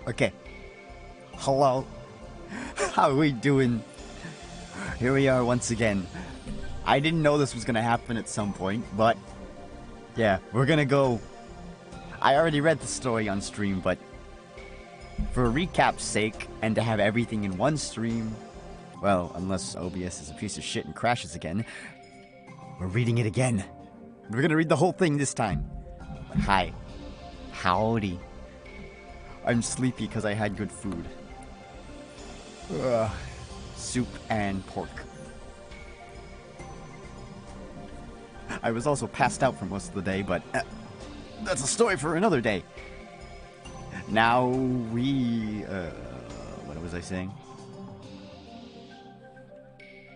Okay. Hello. How are we doing? Here we are once again. I didn't know this was gonna happen at some point, but yeah, we're gonna go. I already read the story on stream, but for a recap's sake and to have everything in one stream, well, unless OBS is a piece of shit and crashes again, we're reading it again. We're gonna read the whole thing this time. Hi. Howdy. I'm sleepy because I had good food. Soup and pork. I was also passed out for most of the day, but that's a story for another day. Now we... what was I saying?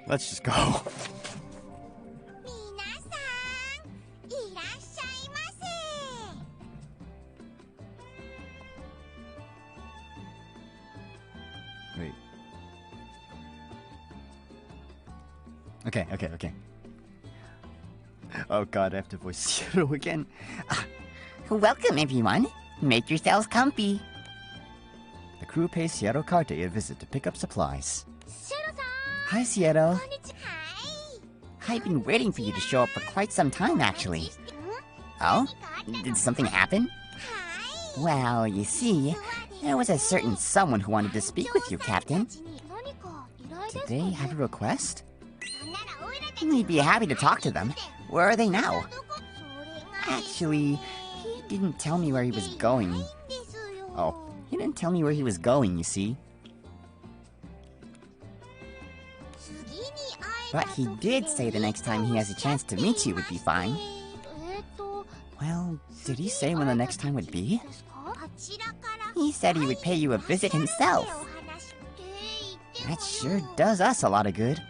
Let's just go. Wait. Okay. Oh god, I have to voice Zero again. Welcome, everyone. Make yourselves comfy. The crew pays Sierra Carte a visit to pick up supplies. Hi, Sierra. I've been waiting for you to show up for quite some time, actually. Oh? Did something happen? Well, you see, there was a certain someone who wanted to speak with you, Captain. Did they have a request? We'd be happy to talk to them. Where are they now? Actually, he didn't tell me where he was going. Oh. He didn't tell me where he was going, you see. But he did say the next time he has a chance to meet you would be fine. Well, did he say when the next time would be? He said he would pay you a visit himself. That sure does us a lot of good.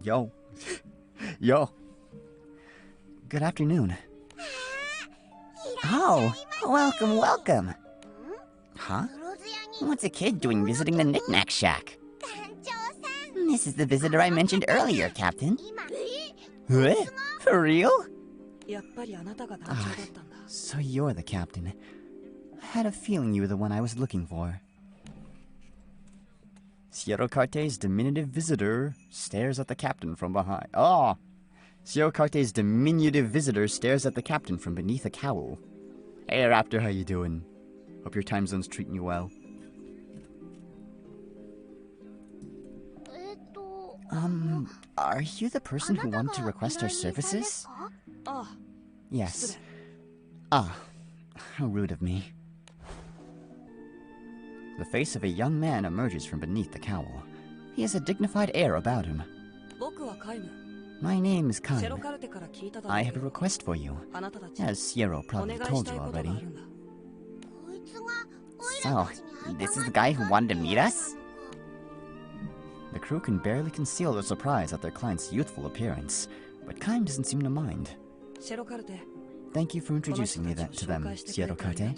Yo. Yo. Good afternoon. Oh, welcome. Huh? What's a kid doing visiting the Knick-Knack Shack? This is the visitor I mentioned earlier, Captain. What? For real? Ah, So you're the captain. I had a feeling you were the one I was looking for. Sierra Carte's diminutive visitor stares at the captain from behind. Oh! Sierra Carte's diminutive visitor stares at the captain from beneath a cowl. Hey, Raptor, how you doing? Hope your time zone's treating you well. Are you the person who wanted to request our services? Yes. Ah, how rude of me. The face of a young man emerges from beneath the cowl. He has a dignified air about him. My name is Kaim. I have a request for you, as Sierra probably told you already. So, this is the guy who wanted to meet us? The crew can barely conceal their surprise at their client's youthful appearance, but Kaim doesn't seem to mind. Thank you for introducing me to them, Sierra Carte.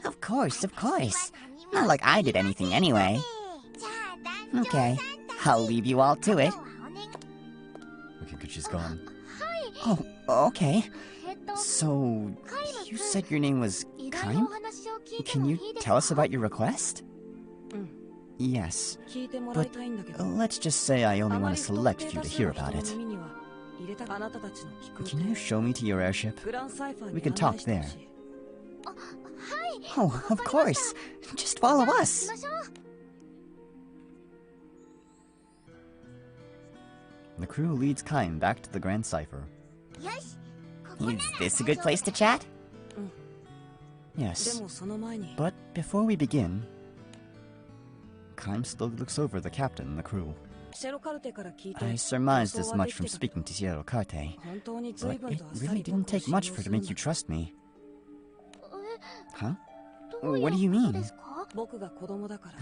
Of course. Not like I did anything anyway. Okay, I'll leave you all to it. Okay, good, she's gone. Oh, okay. So, you said your name was Kaim? Can you tell us about your request? Yes, but let's just say I only want a select few to hear about it. Can you show me to your airship? We can talk there. Oh, of course. Just follow us. The crew leads Kaim back to the Grand Cipher. Is this a good place to chat? Yes, but before we begin... Kaim slowly looks over the captain and the crew. I surmised as much from speaking to Sierra Carte, but it really didn't take much for her to make you trust me. Huh? What do you mean?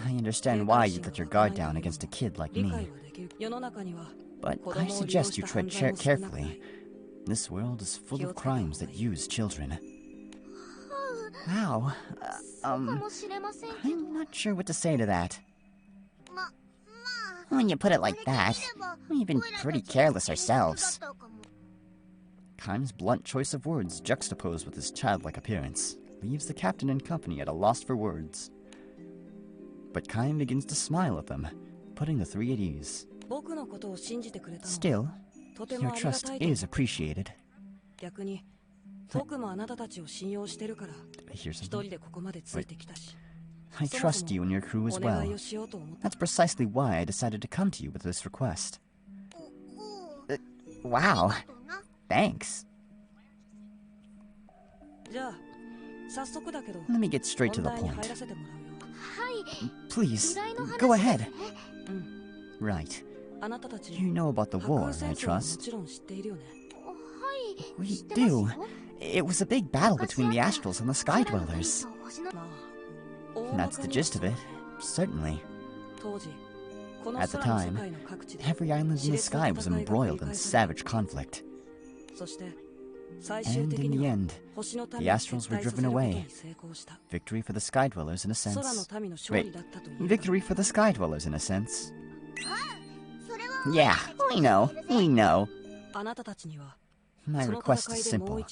I understand why you'd let your guard down against a kid like me. But I suggest you tread carefully. This world is full of crimes that use children. Wow. I'm not sure what to say to that. When you put it like that, we've been pretty careless ourselves. Kime's blunt choice of words, juxtaposed with his childlike appearance, leaves the captain and company at a loss for words. But Kime begins to smile at them, putting the three at ease. Still, your trust is appreciated. Did I hear something? Wait. I trust you and your crew as well. That's precisely why I decided to come to you with this request. Wow. Thanks. Let me get straight to the point. Please, go ahead. Right. You know about the war, I trust. We do. It was a big battle between the Astrals and the Sky Dwellers. That's the gist of it, certainly. At the time, every island in the sky was embroiled in savage conflict. And in the end, the Astrals were driven away. Victory for the Sky Dwellers in a sense. Wait, victory for the Sky Dwellers in a sense. Yeah, we know. My request is simple.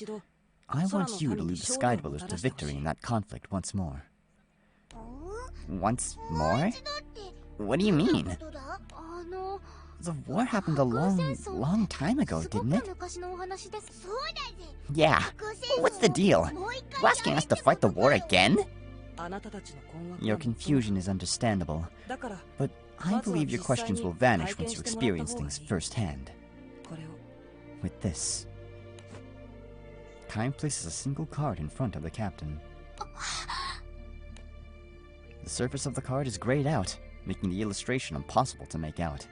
I want you to lead the Sky Dwellers to victory in that conflict once more. Once more? What do you mean? The war happened a long time ago, didn't it? Yeah. What's the deal? You asking us to fight the war again? Your confusion is understandable, but I believe your questions will vanish once you experience things firsthand. With this. Kime places a single card in front of the captain. The surface of the card is grayed out, making the illustration impossible to make out.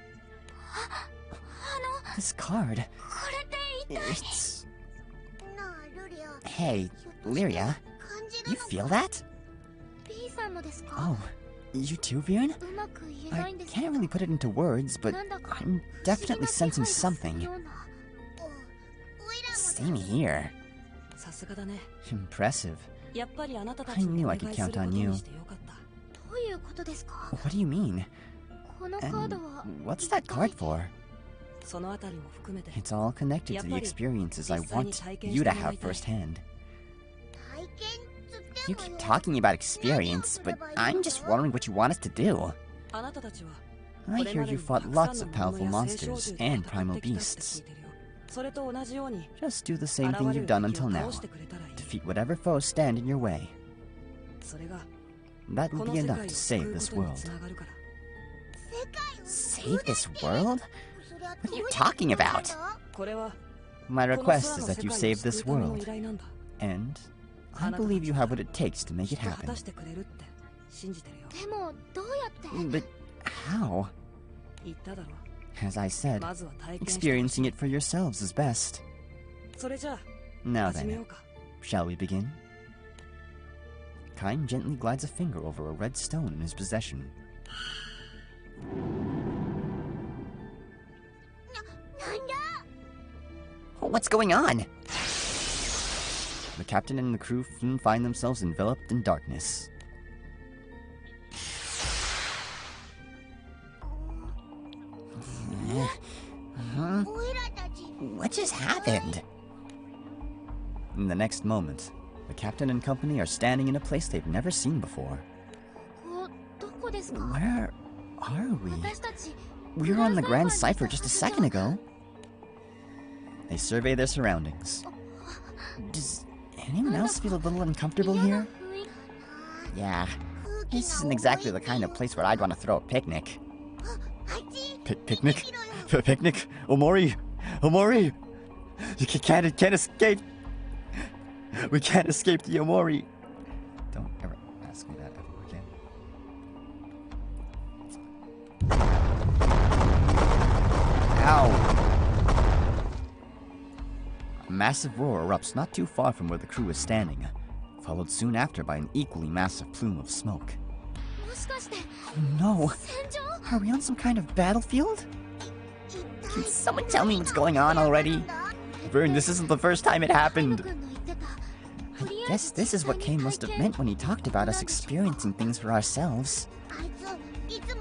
This card... It's... Hey, Lyria, you feel that? Oh, you too, Viren? I can't really put it into words, but I'm definitely sensing something. Same here. Impressive. I knew I could count on you. What do you mean? And what's that card for? It's all connected to the experiences I want you to have firsthand. You keep talking about experience, but I'm just wondering what you want us to do. I hear you fought lots of powerful monsters and primal beasts. Just do the same thing you've done until now. Defeat whatever foes stand in your way. That will be enough to save this world. Save this world? What are you talking about? My request is that you save this world. And I believe you have what it takes to make it happen. But how? As I said, experiencing it for yourselves is best. Now then, shall we begin? Kime gently glides a finger over a red stone in his possession. What's going on? The captain and the crew soon find themselves enveloped in darkness. What just happened? In the next moment, the captain and company are standing in a place they've never seen before. Where are we? We were on the Grand Cipher just a second ago. They survey their surroundings. Does anyone else feel a little uncomfortable here? Yeah, this isn't exactly the kind of place where I'd want to throw a picnic. Picnic? Picnic? Omori! Omori! You can't escape! We can't escape the Omori! Don't ever ask me that ever again. Ow! A massive roar erupts not too far from where the crew is standing, followed soon after by an equally massive plume of smoke. Oh no! Are we on some kind of battlefield? Can someone tell me what's going on already? Vern, this isn't the first time it happened. I guess this is what Kane must have meant when he talked about us experiencing things for ourselves.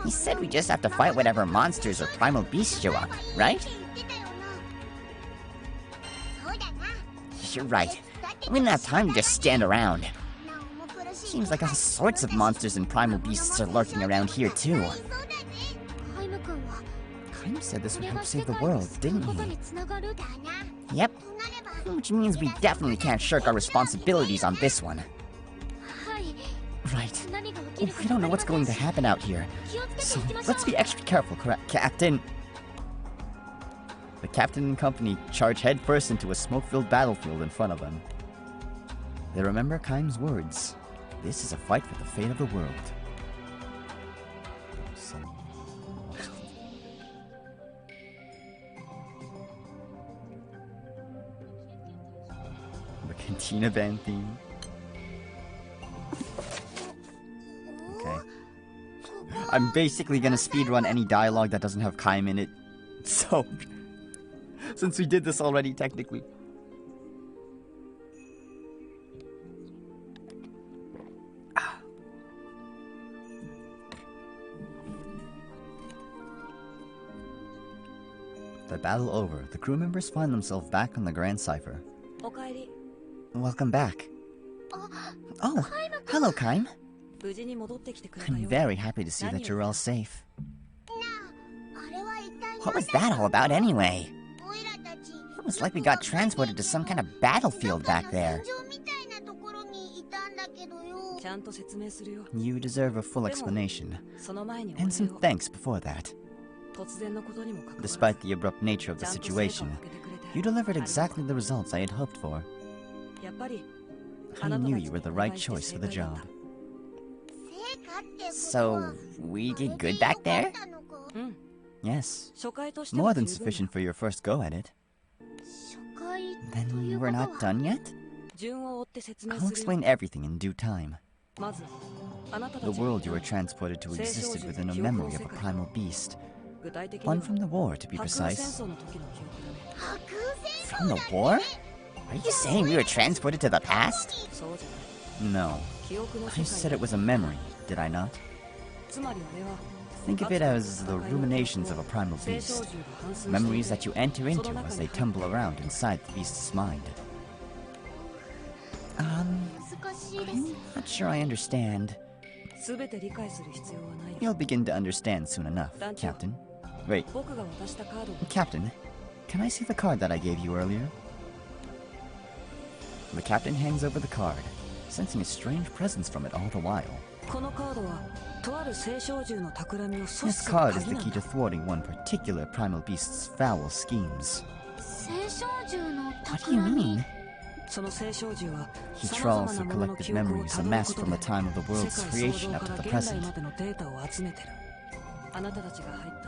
He said we just have to fight whatever monsters or primal beasts show up, right? you're right. We didn't have time to just stand around. Seems like all sorts of monsters and primal beasts are lurking around here, too. Kaim said this would help save the world, didn't he? Yep. Which means we definitely can't shirk our responsibilities on this one. Right. We don't know what's going to happen out here. So, let's be extra careful, correct, Captain? The captain and company charge headfirst into a smoke-filled battlefield in front of them. They remember Kaim's words. This is a fight for the fate of the world. The Cantina Band theme. Okay. I'm basically gonna speedrun any dialogue that doesn't have Kaim in it. So, since we did this already, technically. The battle over, the crew members find themselves back on the Grand Cipher. Welcome back. Oh, hello, Kaim. I'm very happy to see that you're all safe. What was that all about anyway? It was like we got transported to some kind of battlefield back there. You deserve a full explanation, and some thanks before that. Despite the abrupt nature of the situation, you delivered exactly the results I had hoped for. I knew you were the right choice for the job. So, we did good back there? Yes. More than sufficient for your first go at it. Then we're not done yet? I'll explain everything in due time. The world you were transported to existed within a memory of a primal beast. One from the war, to be precise. From the war? Are you saying we were transported to the past? No. I said it was a memory, did I not? Think of it as the ruminations of a primal beast. Memories that you enter into as they tumble around inside the beast's mind. I'm not sure I understand. You'll begin to understand soon enough, Captain. Wait. Captain, can I see the card that I gave you earlier? The captain hangs over the card, sensing a strange presence from it all the while. This card is the key to thwarting one particular primal beast's foul schemes. What do you mean? He trawls the collected memories amassed from the time of the world's creation up to the present.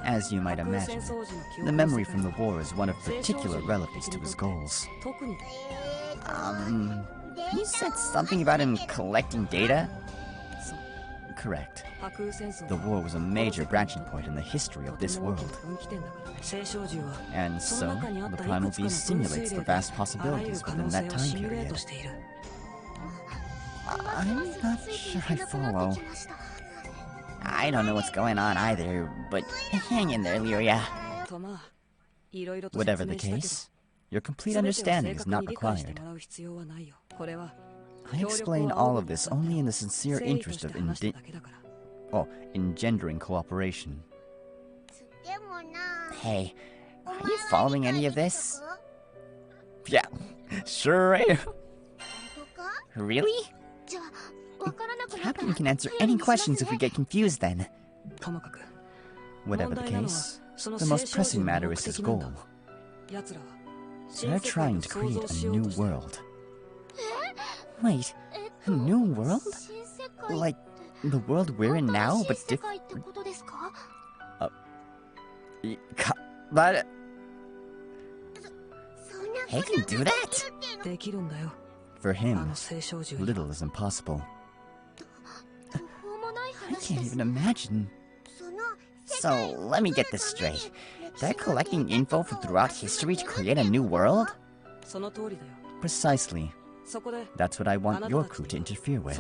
As you might imagine, the memory from the war is one of particular relevance to his goals. You said something about him collecting data? Correct. The war was a major branching point in the history of this world. And so, the primal beast simulates the vast possibilities within that time period. I'm not sure I follow. I don't know what's going on either, but hang in there, Lyria. Whatever the case, your complete understanding is not required. I explain all of this only in the sincere interest of engendering cooperation. Hey, are you following any of this? Yeah, sure am. Really? Captain can answer any questions if we get confused then. Whatever the case, the most pressing matter is his goal. They're trying to create a new world. Wait, a new world? Like the world we're in now, but different? But... He can do that? For him, little is impossible. I can't even imagine. So, let me get this straight. They're collecting info from throughout history to create a new world? Precisely. That's what I want your crew to interfere with.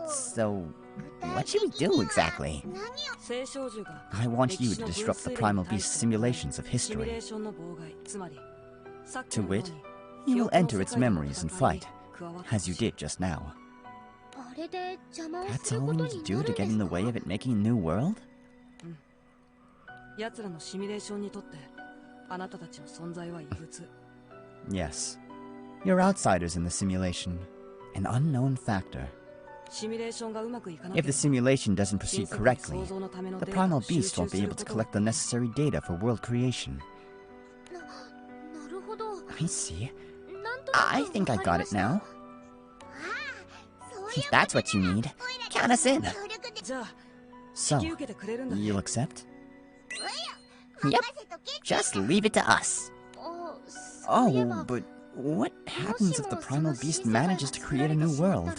So, what should we do exactly? I want you to disrupt the primal beast simulations of history. To wit, you will enter its memories and fight, as you did just now. That's all we need to do to get in the way of it making a new world? 奴らのシミュレーションにとってあなたたちの存在は異物。 Yes. You're outsiders in the simulation, an unknown factor. シミュレーションがうまくいかな If け the れば simulation doesn't proceed correctly, the primal beast won't be able to collect the necessary data for world creation. I see. I think I got it now. If that's what you need, count us in. じゃあ So, 引き受けてくれるんだね。 you'll accept? Yep, just leave it to us. Oh, but what happens if the primal beast manages to create a new world?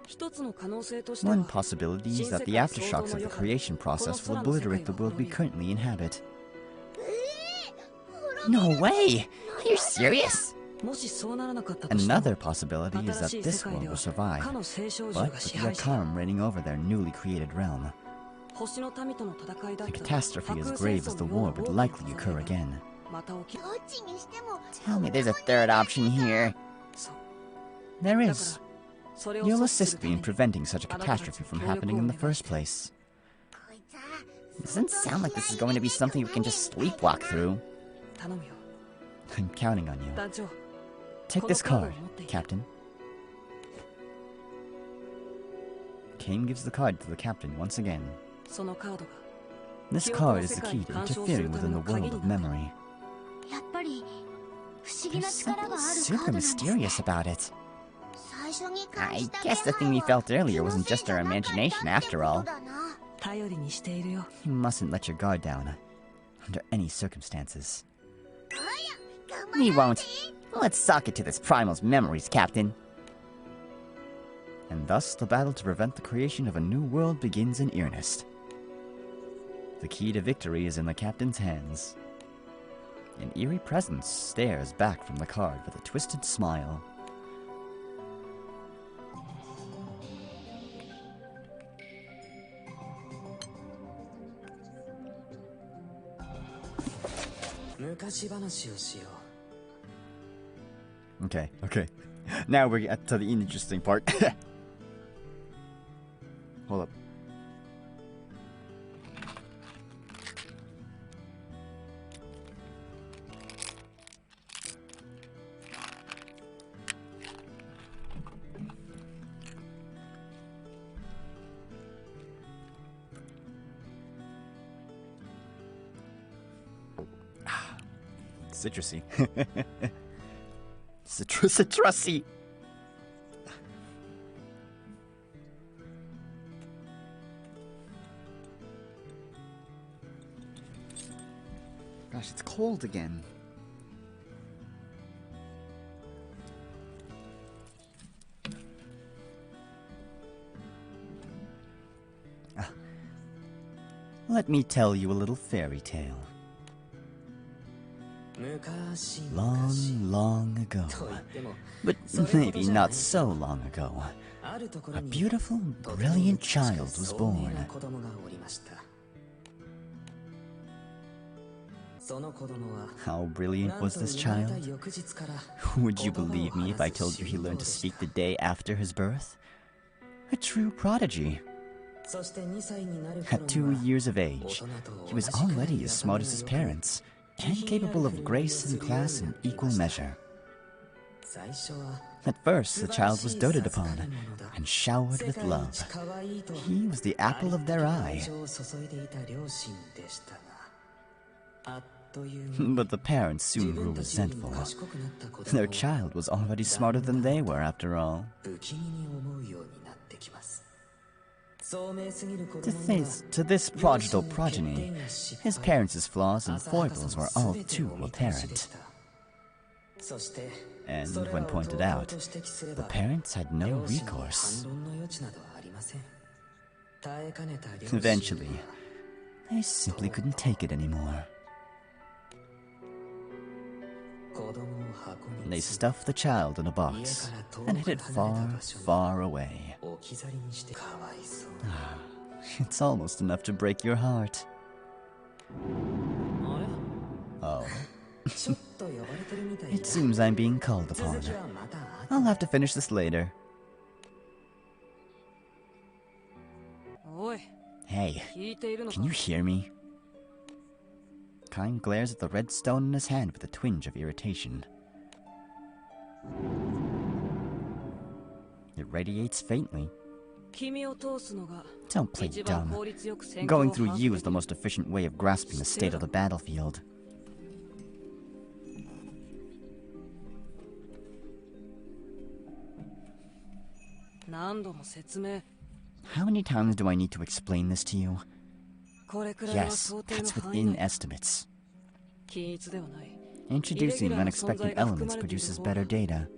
一つの可能性として One は possibility is that the aftershocks of the creation process will obliterate the world we currently inhabit. No way! Are you serious? もしそうならなかったとしても Another possibility is that 新しい this 世界 world で will は survive, かの聖少女 but が with 支 the 配し Arcarum reigning over their newly created realm, 星の民との戦いだっ a た catastrophe as grave as the war would likely occur again. また起き Tell me there's a third option here. そう There だ is. からそれを You'll 阻止す assist るた me め in に preventing such a catastrophe from happening in the first place. Doesn't sound like this is going to be something we can just sleepwalk through. 頼むよ I'm counting on you. 団長 Take this card, Captain. Kane gives the card to the captain once again. そのカードが This card is the key to interfering within the world of memory. There's something super mysterious about it. I guess the thing we felt earlier wasn't just our imagination after all. 頼りにしているよ You mustn't let your guard down, under any circumstances. We won't. Let's sock it to this primal's memories, Captain. And thus the battle to prevent the creation of a new world begins in earnest. The key to victory is in the captain's hands. An eerie presence stares back from the card with a twisted smile. Okay. Now we're at to the interesting part. Hold up. Citrusy. Citrusy. Gosh, it's cold again. Let me tell you a little fairy tale. Long, long ago, but maybe not so long ago, a beautiful, brilliant child was born. How brilliant was this child? Would you believe me if I told you he learned to speak the day after his birth? A true prodigy. At 2 years of age, he was already as smart as his parents, and capable of grace and class in equal measure. At first, the child was doted upon and showered with love. He was the apple of their eye. But the parents soon grew resentful. Their child was already smarter than they were, after all. To this prodigal progeny, his parents' flaws and foibles were all too apparent. And when pointed out, the parents had no recourse. Eventually, they simply couldn't take it anymore. They stuffed the child in a box and hid it far, far away. It's almost enough to break your heart. Oh. It seems I'm being called upon. I'll have to finish this later. Hey, can you hear me? Kaim glares at the red stone in his hand with a twinge of irritation. It radiates faintly. Don't play dumb. Going through you is the most efficient way of grasping the state of the battlefield. How many times do I need to explain this to you? Yes, that's within estimates. Introducing unexpected elements produces better data.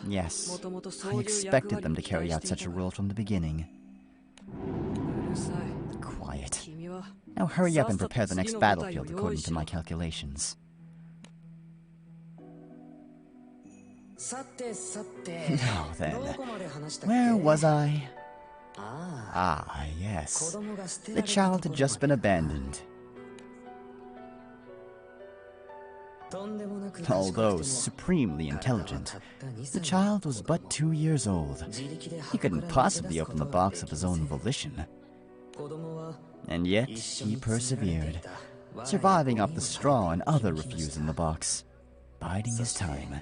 Yes, I expected them to carry out such a role from the beginning. Quiet. Now hurry up and prepare the next battlefield according to my calculations. Now then, where was I? Ah, yes. The child had just been abandoned. Although supremely intelligent, the child was but 2 years old. He couldn't possibly open the box of his own volition. And yet, he persevered, surviving off the straw and other refuse in the box, biding his time.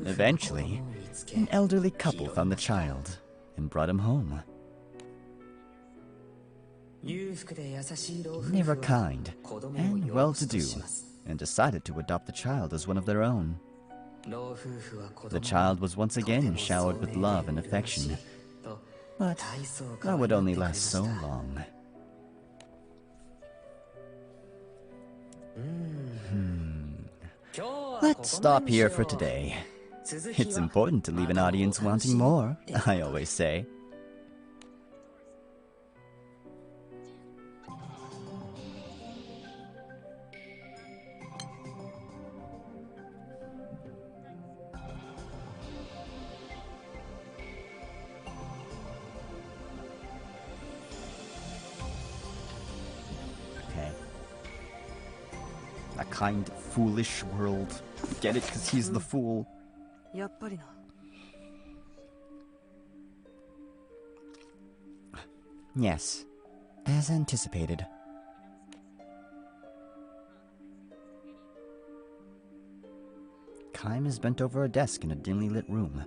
Eventually, an elderly couple found the child and brought him home. They were kind and well-to-do, and decided to adopt the child as one of their own. The child was once again showered with love and affection, but that would only last so long. Let's stop here for today. It's important to leave an audience wanting more, I always say. A kind, foolish world. Get it? Because he's the fool. Yes, as anticipated. Kaim is bent over a desk in a dimly lit room,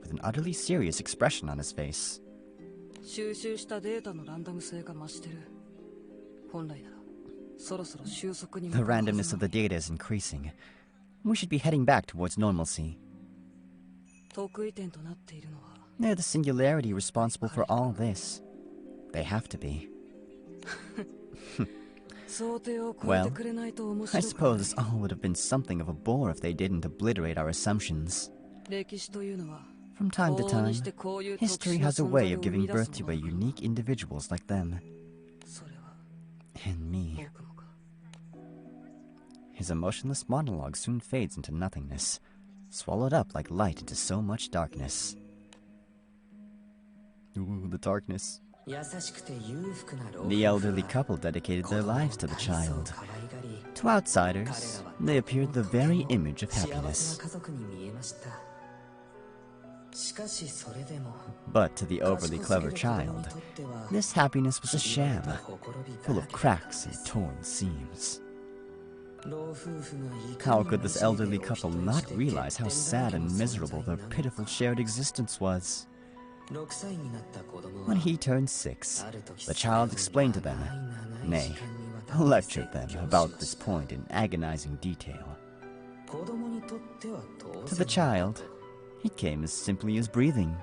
with an utterly serious expression on his face. The randomness of the data is increasing. We should be heading back towards normalcy. They're the singularity responsible for all this. They have to be. Well, I suppose this all would have been something of a bore if they didn't obliterate our assumptions. From time to time, history has a way of giving birth to unique individuals like them. And me. His emotionless monologue soon fades into nothingness, swallowed up like light into so much darkness. Ooh, the darkness. The elderly couple dedicated their lives to the child. To outsiders, they appeared the very image of happiness. But to the overly clever child, this happiness was a sham, full of cracks and torn seams. How could this elderly couple not realize how sad and miserable their pitiful shared existence was? When he turned 6, the child explained to them, nay, lectured them about this point in agonizing detail. To the child, it came as simply as breathing.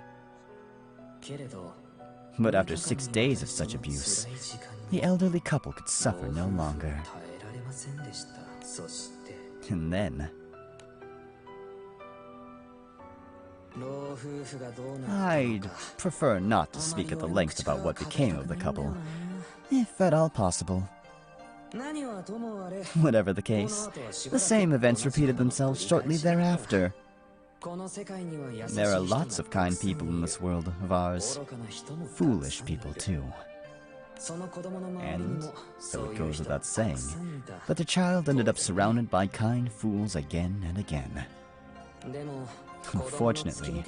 But after 6 days of such abuse, the elderly couple could suffer no longer. And then... I'd prefer not to speak at the length about what became of the couple, if at all possible. Whatever the case, the same events repeated themselves shortly thereafter. There are lots of kind people in this world of ours. Foolish people, too. And so it goes without saying, but the child ended up surrounded by kind fools again and again. Unfortunately,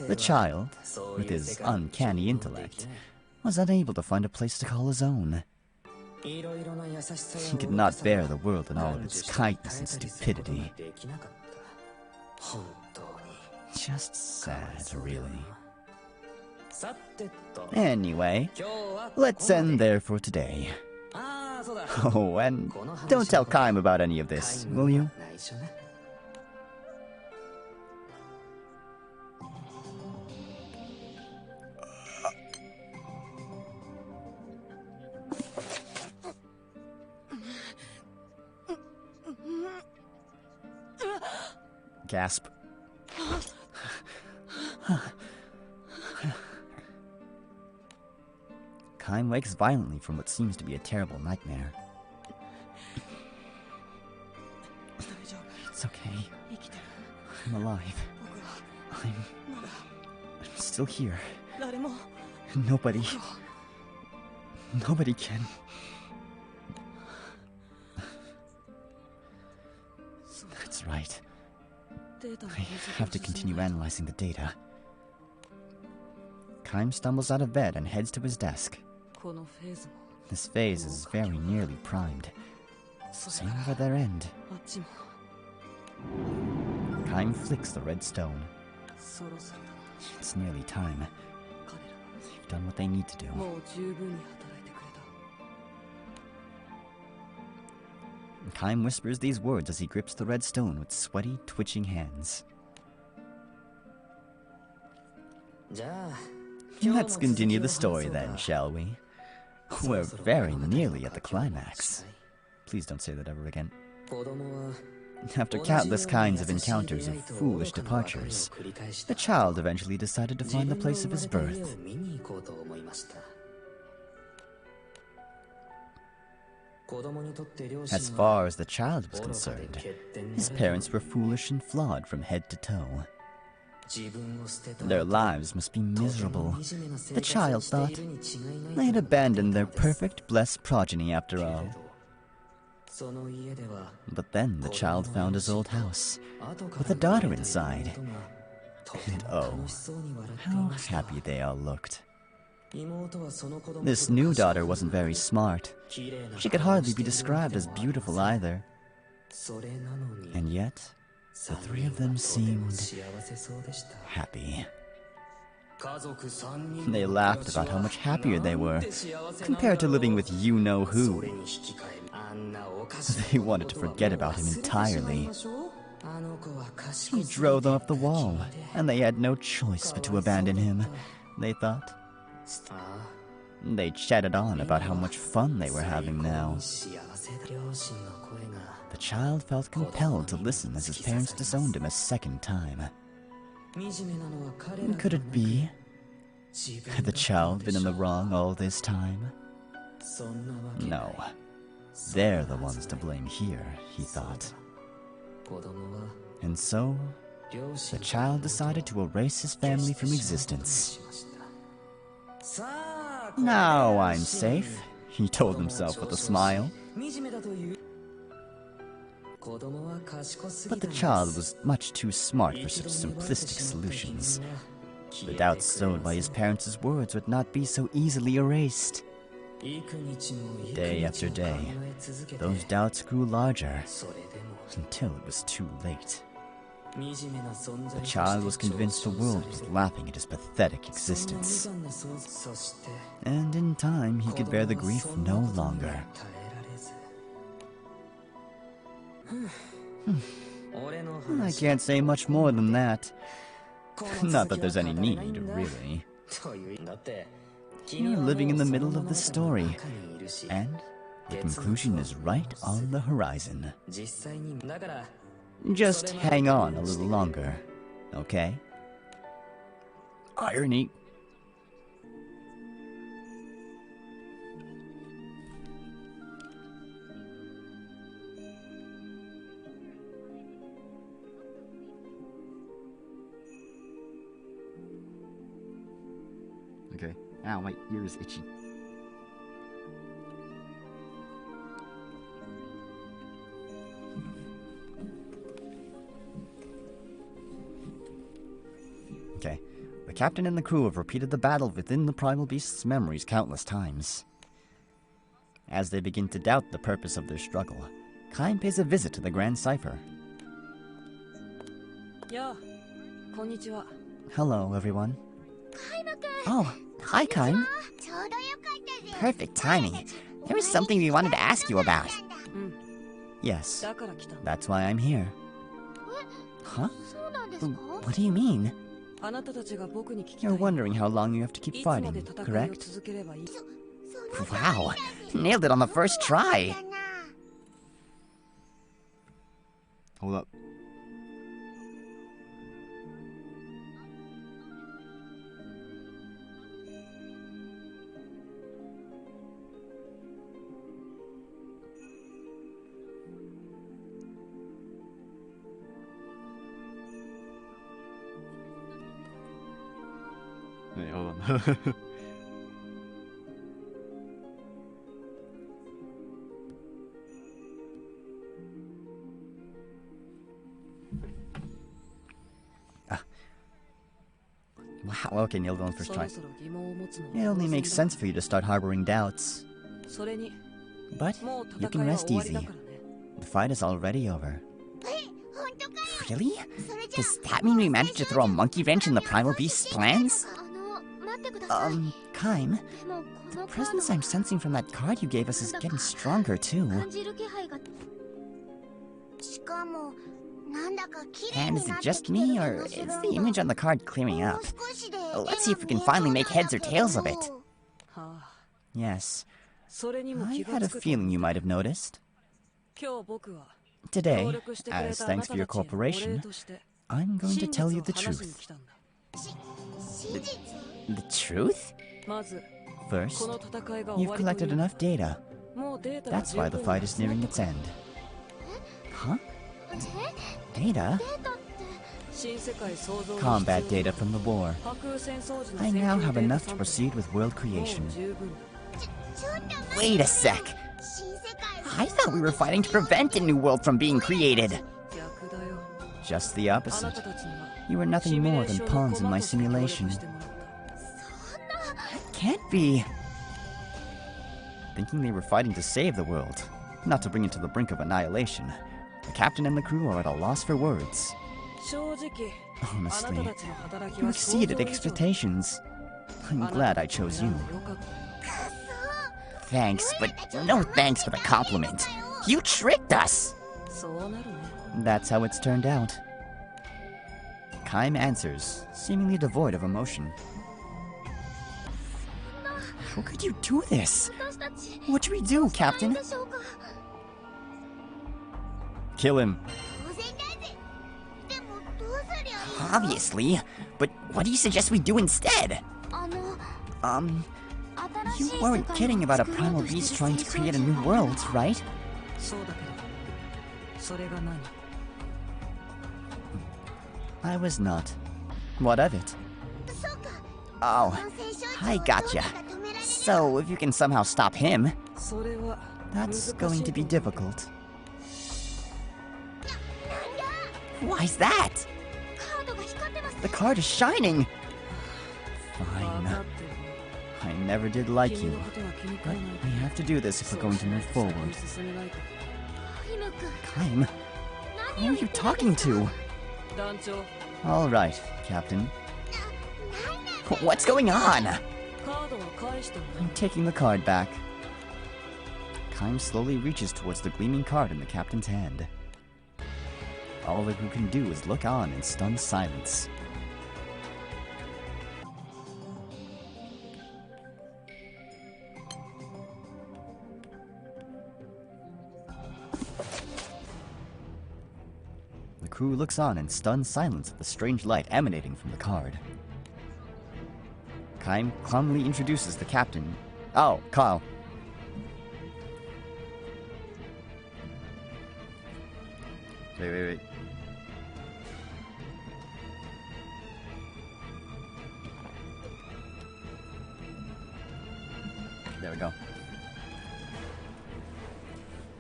the child, with his uncanny intellect, was unable to find a place to call his own. He could not bear the world and all of its kindness and stupidity. Just sad, really. Anyway, let's end there for today. Oh, and don't tell Kaim about any of this, will you? Gasp. Kaim wakes violently from what seems to be a terrible nightmare. It's okay. I'm alive. I'm still here. Nobody can. That's right. I have to continue analyzing the data. Kaim stumbles out of bed and heads to his desk. This phase is very nearly primed. Same for their end. Kaim flicks the red stone. It's nearly time. They've done what they need to do. Kaim whispers these words as he grips the red stone with sweaty, twitching hands. Let's continue the story then, shall we? We're very nearly at the climax. Please don't say that ever again. After countless kinds of encounters of foolish departures, the child eventually decided to find the place of his birth. As far as the child was concerned, his parents were foolish and flawed from head to toe. Their lives must be miserable, the child thought. They had abandoned their perfect, blessed progeny after all. But then the child found his old house, with a daughter inside. And oh, how happy they all looked. This new daughter wasn't very smart. She could hardly be described as beautiful either. And yet, the three of them seemed happy. They laughed about how much happier they were, compared to living with you-know-who. They wanted to forget about him entirely. He drove them off the wall, and they had no choice but to abandon him, they thought. They chatted on about how much fun they were having now. The child felt compelled to listen as his parents disowned him a second time. Could it be? Had the child been in the wrong all this time? No. They're the ones to blame here, he thought. And so, the child decided to erase his family from existence. Now I'm safe, he told himself with a smile. But the child was much too smart for such simplistic solutions. The doubts sowed by his parents' words would not be so easily erased. Day after day, those doubts grew larger, until it was too late. The child was convinced the world was laughing at his pathetic existence. And in time, he could bear the grief no longer. I can't say much more than that. Not that there's any need, really. You're living in the middle of the story, and the conclusion is right on the horizon. Just hang on a little longer, okay? Irony. Okay. Ow, my ear is itchy. Okay. The captain and the crew have repeated the battle within the primal beast's memories countless times. As they begin to doubt the purpose of their struggle, Kaim pays a visit to the Grand Cipher. Yeah. Konnichiwa. Hello, everyone. Oh, hi, Kaim. Perfect timing. There was something we wanted to ask you about. Yes, だから来たんだ。 that's why I'm here. Huh? What do you mean? あなたたちが僕に聞きたい。 You're wondering how long you have to い keep つまで fighting, 戦いを correct? 続ければいい。 Wow, nailed it on the first try. Hold up. Wait, hold on. Wow, okay, nailed it on the first そ try. ろそろ疑問を持つのは It only makes sense for you to start harboring doubts. それに But もう you 戦 can いは rest 終わりだ easy. からね。 The fight is already over. Really? Does that mean we managed to throw a monkey wrench in the primal beast's plans? Kaim, the presence I'm sensing from that card you gave us is getting stronger too. And is it just me, or is the image on the card clearing up? Let's see if we can finally make heads or tails of it. はあ、 Yes, それにも I 気 had が a つくと feeling you might have noticed. 今日僕は Today, 協力してくれ as たあな thanks た for your たちへのお礼 cooperation, として I'm going to 真 tell 実 you を the 話しに truth. 来たんだ。 The truth? まず First, この戦いが終 you've わりと collected いう enough data. もうデータが That's why 十 the 分 fight is nearing its end. Huh? Data? 新世界創造に Combat 必要 data from the war. な架空戦争時の I 戦 now 況 have データ enough サ to ンプル proceed with world もう creation. 十分だ。 Wait a sec. I thought we were fighting to prevent a new world from being created. 逆だよ。 Just the あな opposite. たたちには You were シ nothing ミュレ more ーシ than ョンの pawns in コマ my として協力 simulation. してもらった。 Can't be. Thinking they were fighting to save the world, not to bring it to the brink of annihilation, the captain and the crew are at a loss for words. 正直、あなた Honestly, たちの働き you は想像以 exceeded 上。 expectations. I'm glad I chose you. よかった。 Thanks, but no thanks for the compliment. You tricked us! そうなるね。 That's how it's turned out. Kaim answers, seemingly devoid of emotion. How could you do this? What do we do, Captain? Kill him. Obviously, but what do you suggest we do instead? You weren't kidding about a primal beast trying to create a new world, right? そうだけど、それが何？ I was not. What of it? Oh, I gotcha. So, if you can somehow stop him... それは That's going to be difficult. Why's that? The card is shining! 分 Fine. かってる。 I never did like 君 you. のことは気に食 But わない we have to do this if we're going to move そう forward. 先に進めないと。 Kaim, who are you talking to? 団長、 All right, Captain. What's going on? カードは返したんだ。 I'm taking the card back. Kaim slowly reaches towards the gleaming card in the captain's hand. All the crew can do is look on in stunned silence. The crew looks on in stunned silence at the strange light emanating from the card. Kaim calmly introduces the captain. Oh, Kyle. Wait. There we go.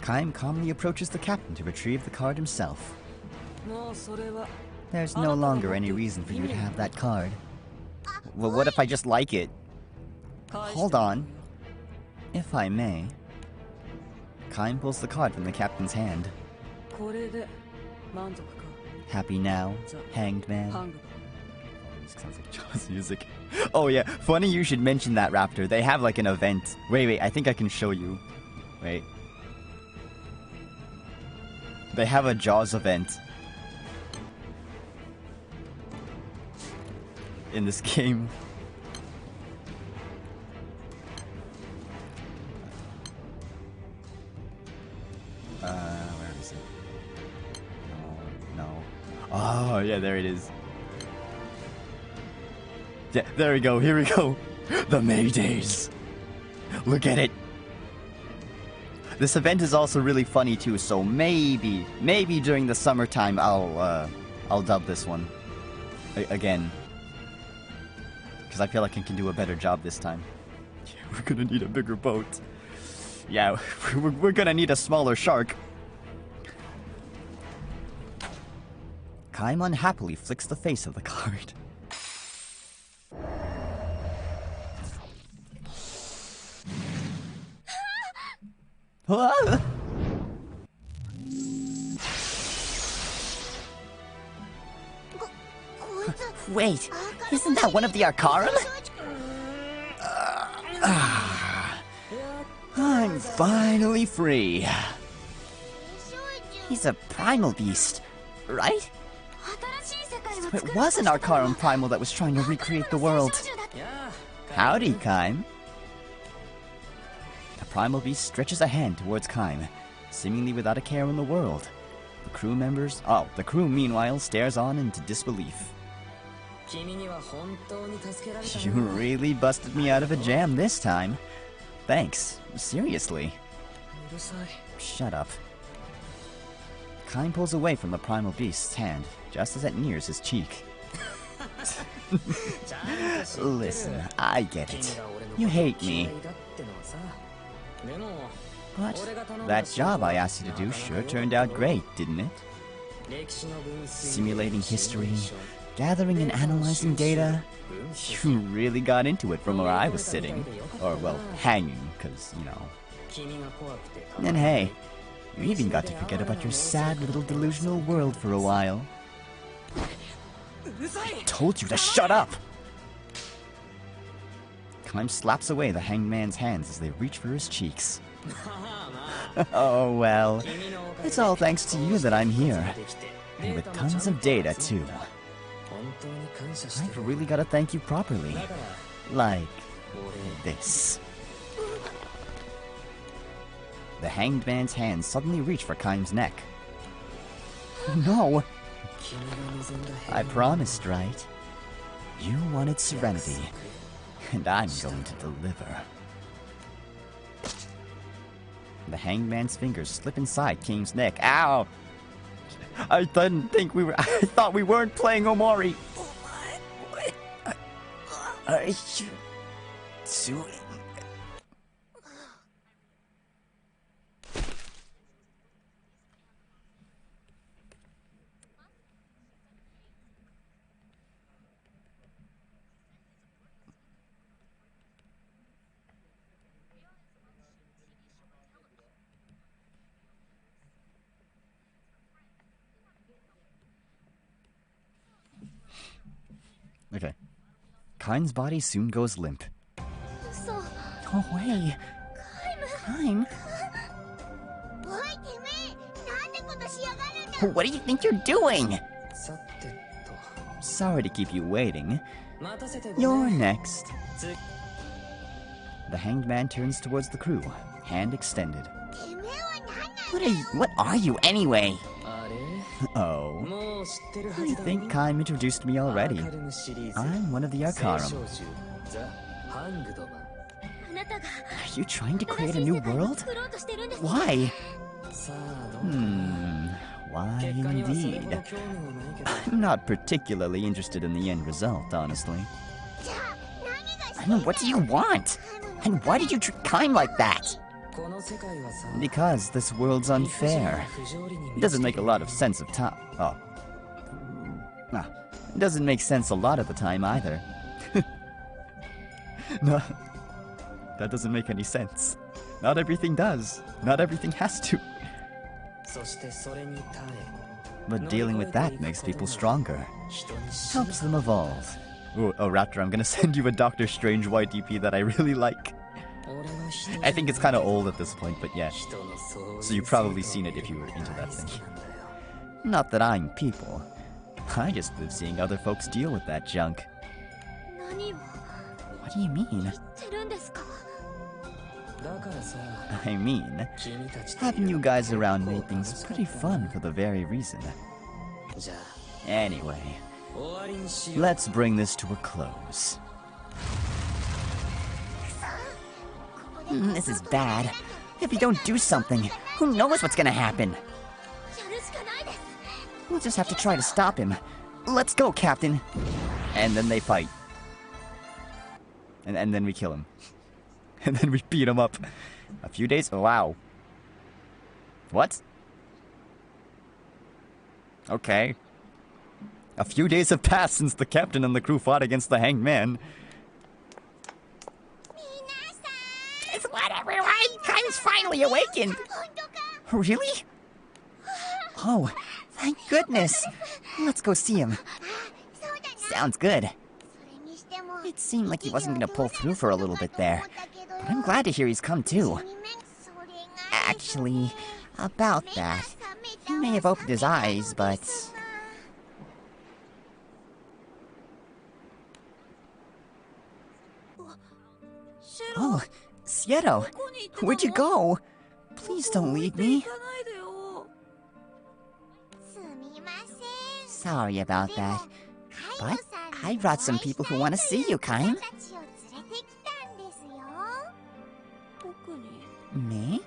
Kaim calmly approaches the captain to retrieve the card himself. もうそれは There's no longer any reason for you to have that card. Well, what if I just like it? Hold on. If I may. Kaim pulls the card from the captain's hand. Happy now, hanged man. This sounds like Jaws music. Oh yeah, funny you should mention that, Raptor. They have like an event. Wait, I think I can show you. Wait. They have a Jaws event in this game. Where is it? No. Oh, yeah, there it is. Yeah, there we go, here we go. The Maydays. Look at it. This event is also really funny too, so maybe during the summertime I'll dub this one again. Because I feel like I can do a better job this time. Yeah, we're gonna need a bigger boat. Yeah, we're gonna need a smaller shark. Kaim unhappily flicks the face of the card. Wait, isn't that one of the Arcarum? I'm finally free. He's a primal beast, right? It was an Arcarum primal that was trying to recreate the world. Howdy, Kaim. The primal beast stretches a hand towards Kaim, seemingly without a care in the world. The crew meanwhile stares on into disbelief. You really busted me out of a jam this time. Thanks. Seriously. Shut up. Kaim pulls away from the primal beast's hand, just as it nears his cheek. Listen, I get it. You hate me. But that job I asked you to do sure turned out great, didn't it? Simulating history, gathering and analyzing data. You really got into it from where I was sitting. Or, well, hanging, because, you know. And hey, you even got to forget about your sad little delusional world for a while. I told you to shut up! Kaim slaps away the hanged man's hands as they reach for his cheeks. Oh well, it's all thanks to you that I'm here. And with tons of data, too. I've really gotta thank you properly. Like this. The hanged man's hands suddenly reach for Kaim's neck. No! I promised, right? You wanted serenity, and I'm going to deliver. The hanged man's fingers slip inside Kaim's neck. Ow! I thought we weren't playing Omori. What are you doing? Okay. Kaim's body soon goes limp. No way. Kaim? What do you think you're doing? Sorry to keep you waiting. You're next. The hanged man turns towards the crew, hand extended. What are you anyway? Oh. I think Kaim introduced me already. I'm one of the Arcarum. Are you trying to create a new world? Why? Why indeed? I'm not particularly interested in the end result, honestly. I mean, what do you want? And why did you treat Kaim like that? Because this world's unfair. It doesn't make a lot of sense Ah, it doesn't make sense a lot of the time either. No, that doesn't make any sense. Not everything does. Not everything has to. But dealing with that makes people stronger. Helps them evolve. Ooh, oh, Raptor, I'm gonna send you a Doctor Strange YDP that I really like. I think it's kind of old at this point, but yeah. So you've probably seen it if you were into that thing. Not that I'm people. I just live seeing other folks deal with that junk. What do you mean? I mean, having you guys around made things pretty fun for the very reason. Anyway, let's bring this to a close. This is bad. If we don't do something, who knows what's gonna happen? We'll just have to try to stop him. Let's go, Captain. And then they fight. And then we kill him. And then we beat him up. A few days? Oh, wow. What? Okay. A few days have passed since the captain and the crew fought against the hanged man. Guess what, everyone? Time's finally awakened. Really? Oh, thank goodness. Let's go see him. Sounds good. It seemed like he wasn't gonna pull through for a little bit there. But I'm glad to hear he's come too. Actually, about that, he may have opened his eyes, but... Oh, Sierra, where'd you go? Please don't leave me. Sorry about that, but I brought some people who want to see you, Kaim. Me?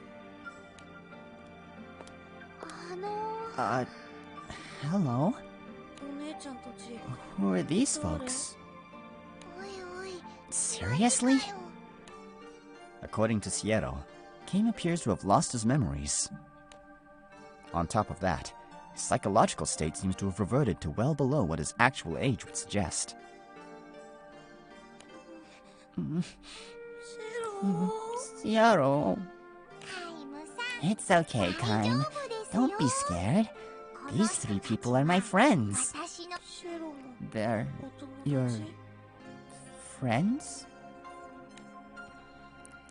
Hello? Who are these folks? Seriously? According to Sierra, Kaim appears to have lost his memories. On top of that, his psychological state seems to have reverted to well below what his actual age would suggest. Sierra. It's okay, Kaim. Don't be scared. These three people are my friends. They're your friends?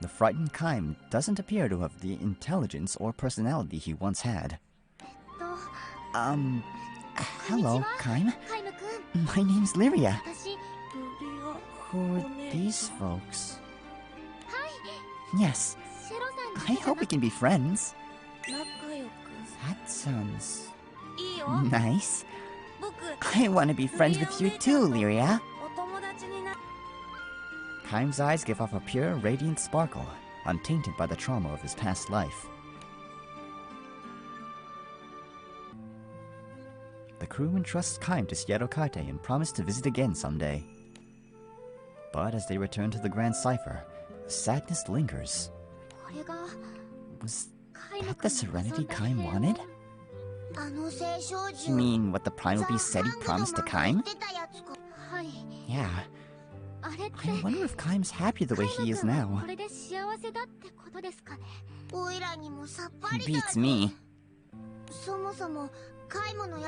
The frightened Kaim doesn't appear to have the intelligence or personality he once had. Hello, Kaim. My name's Lyria. Who are these folks? Yes. I hope we can be friends. That sounds... Nice. I want to be friends with you too, Lyria. Kaim's eyes give off a pure, radiant sparkle, untainted by the trauma of his past life. The crew entrusts Kaim to Sierra Karte and promise to visit again someday. But as they return to the Grand Cipher, sadness lingers. Was that the serenity Kaim wanted? You mean what the Primal Beast said he promised to Kaim? Yeah. I wonder if Kaim's happy the way he is now. Beats me.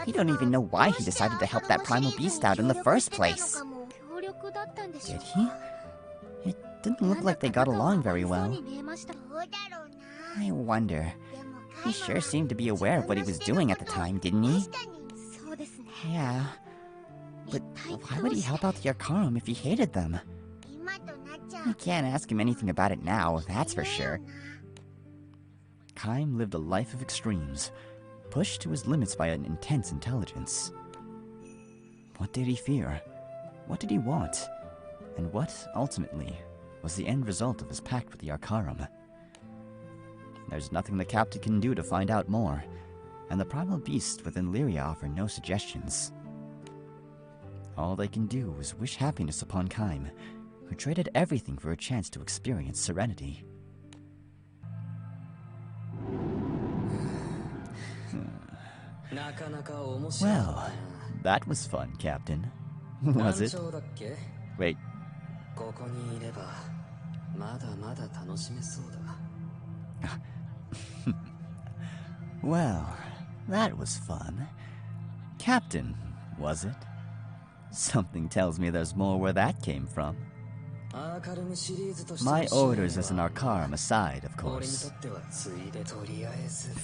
You don't even know why he decided to help that Primal Beast out in the first place. Did he? It didn't look like they got along very well. I wonder. He sure seemed to be aware of what he was doing at the time, didn't he? Yeah. But why would he help out the Arcarum if he hated them? I can't ask him anything about it now, that's for sure. Kaim lived a life of extremes, pushed to his limits by an intense intelligence. What did he fear? What did he want? And what, ultimately, was the end result of his pact with the Arcarum? There's nothing the captain can do to find out more, and the primal beast within Lyria offer no suggestions. All they can do is wish happiness upon Kaim, who traded everything for a chance to experience serenity. Well, That was fun, Captain. Was it? Wait. Well, that was fun. Captain, was it? Something tells me there's more where that came from. My orders as an Arcarum aside, of course.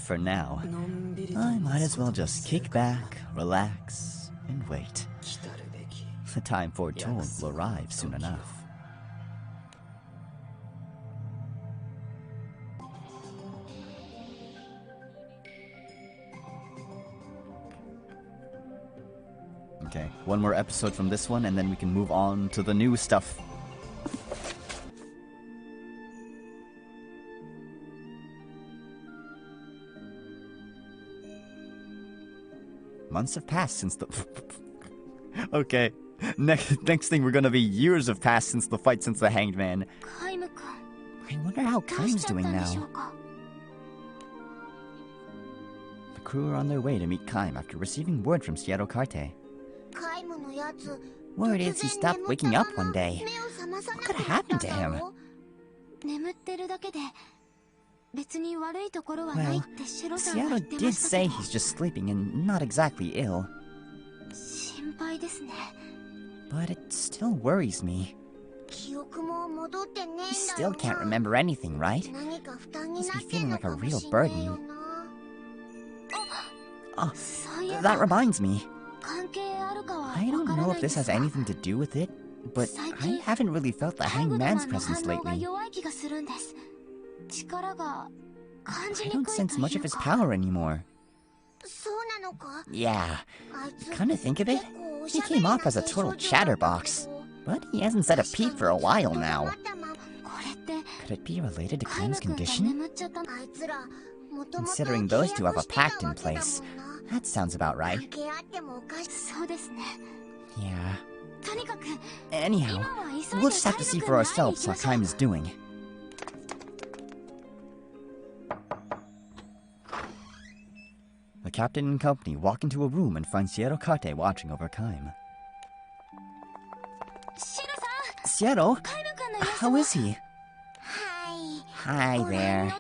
For now, I might as well just kick back, relax, and wait. The time foretold will arrive soon enough. Okay, one more episode from this one, and then we can move on to the new stuff. Months have passed since the... Okay, next thing we're gonna be years have passed since the fight since the Hanged Man. I wonder how Kai's doing now. The crew are on their way to meet Kaim after receiving word from Sierra Carte. Word is he stopped waking up one day. What could have happened to him? Well, Sierra did say he's just sleeping and not exactly ill. But it still worries me. He still can't remember anything, right? Must be feeling like a real burden. Oh, that reminds me. I don't know if this has anything to do with it, but I haven't really felt the Hanged Man's presence lately. I don't sense much of his power anymore. Yeah, come to think of it, he came off as a total chatterbox, but he hasn't said a peep for a while now. Could it be related to Kaim's condition? Considering those two have a pact in place, that sounds about right. Yeah. Anyhow, we'll just have to see for ourselves how Kaim is doing. The captain and company walk into a room and find Sierra Carte watching over Kaim. Sierra? How is he? Hi there.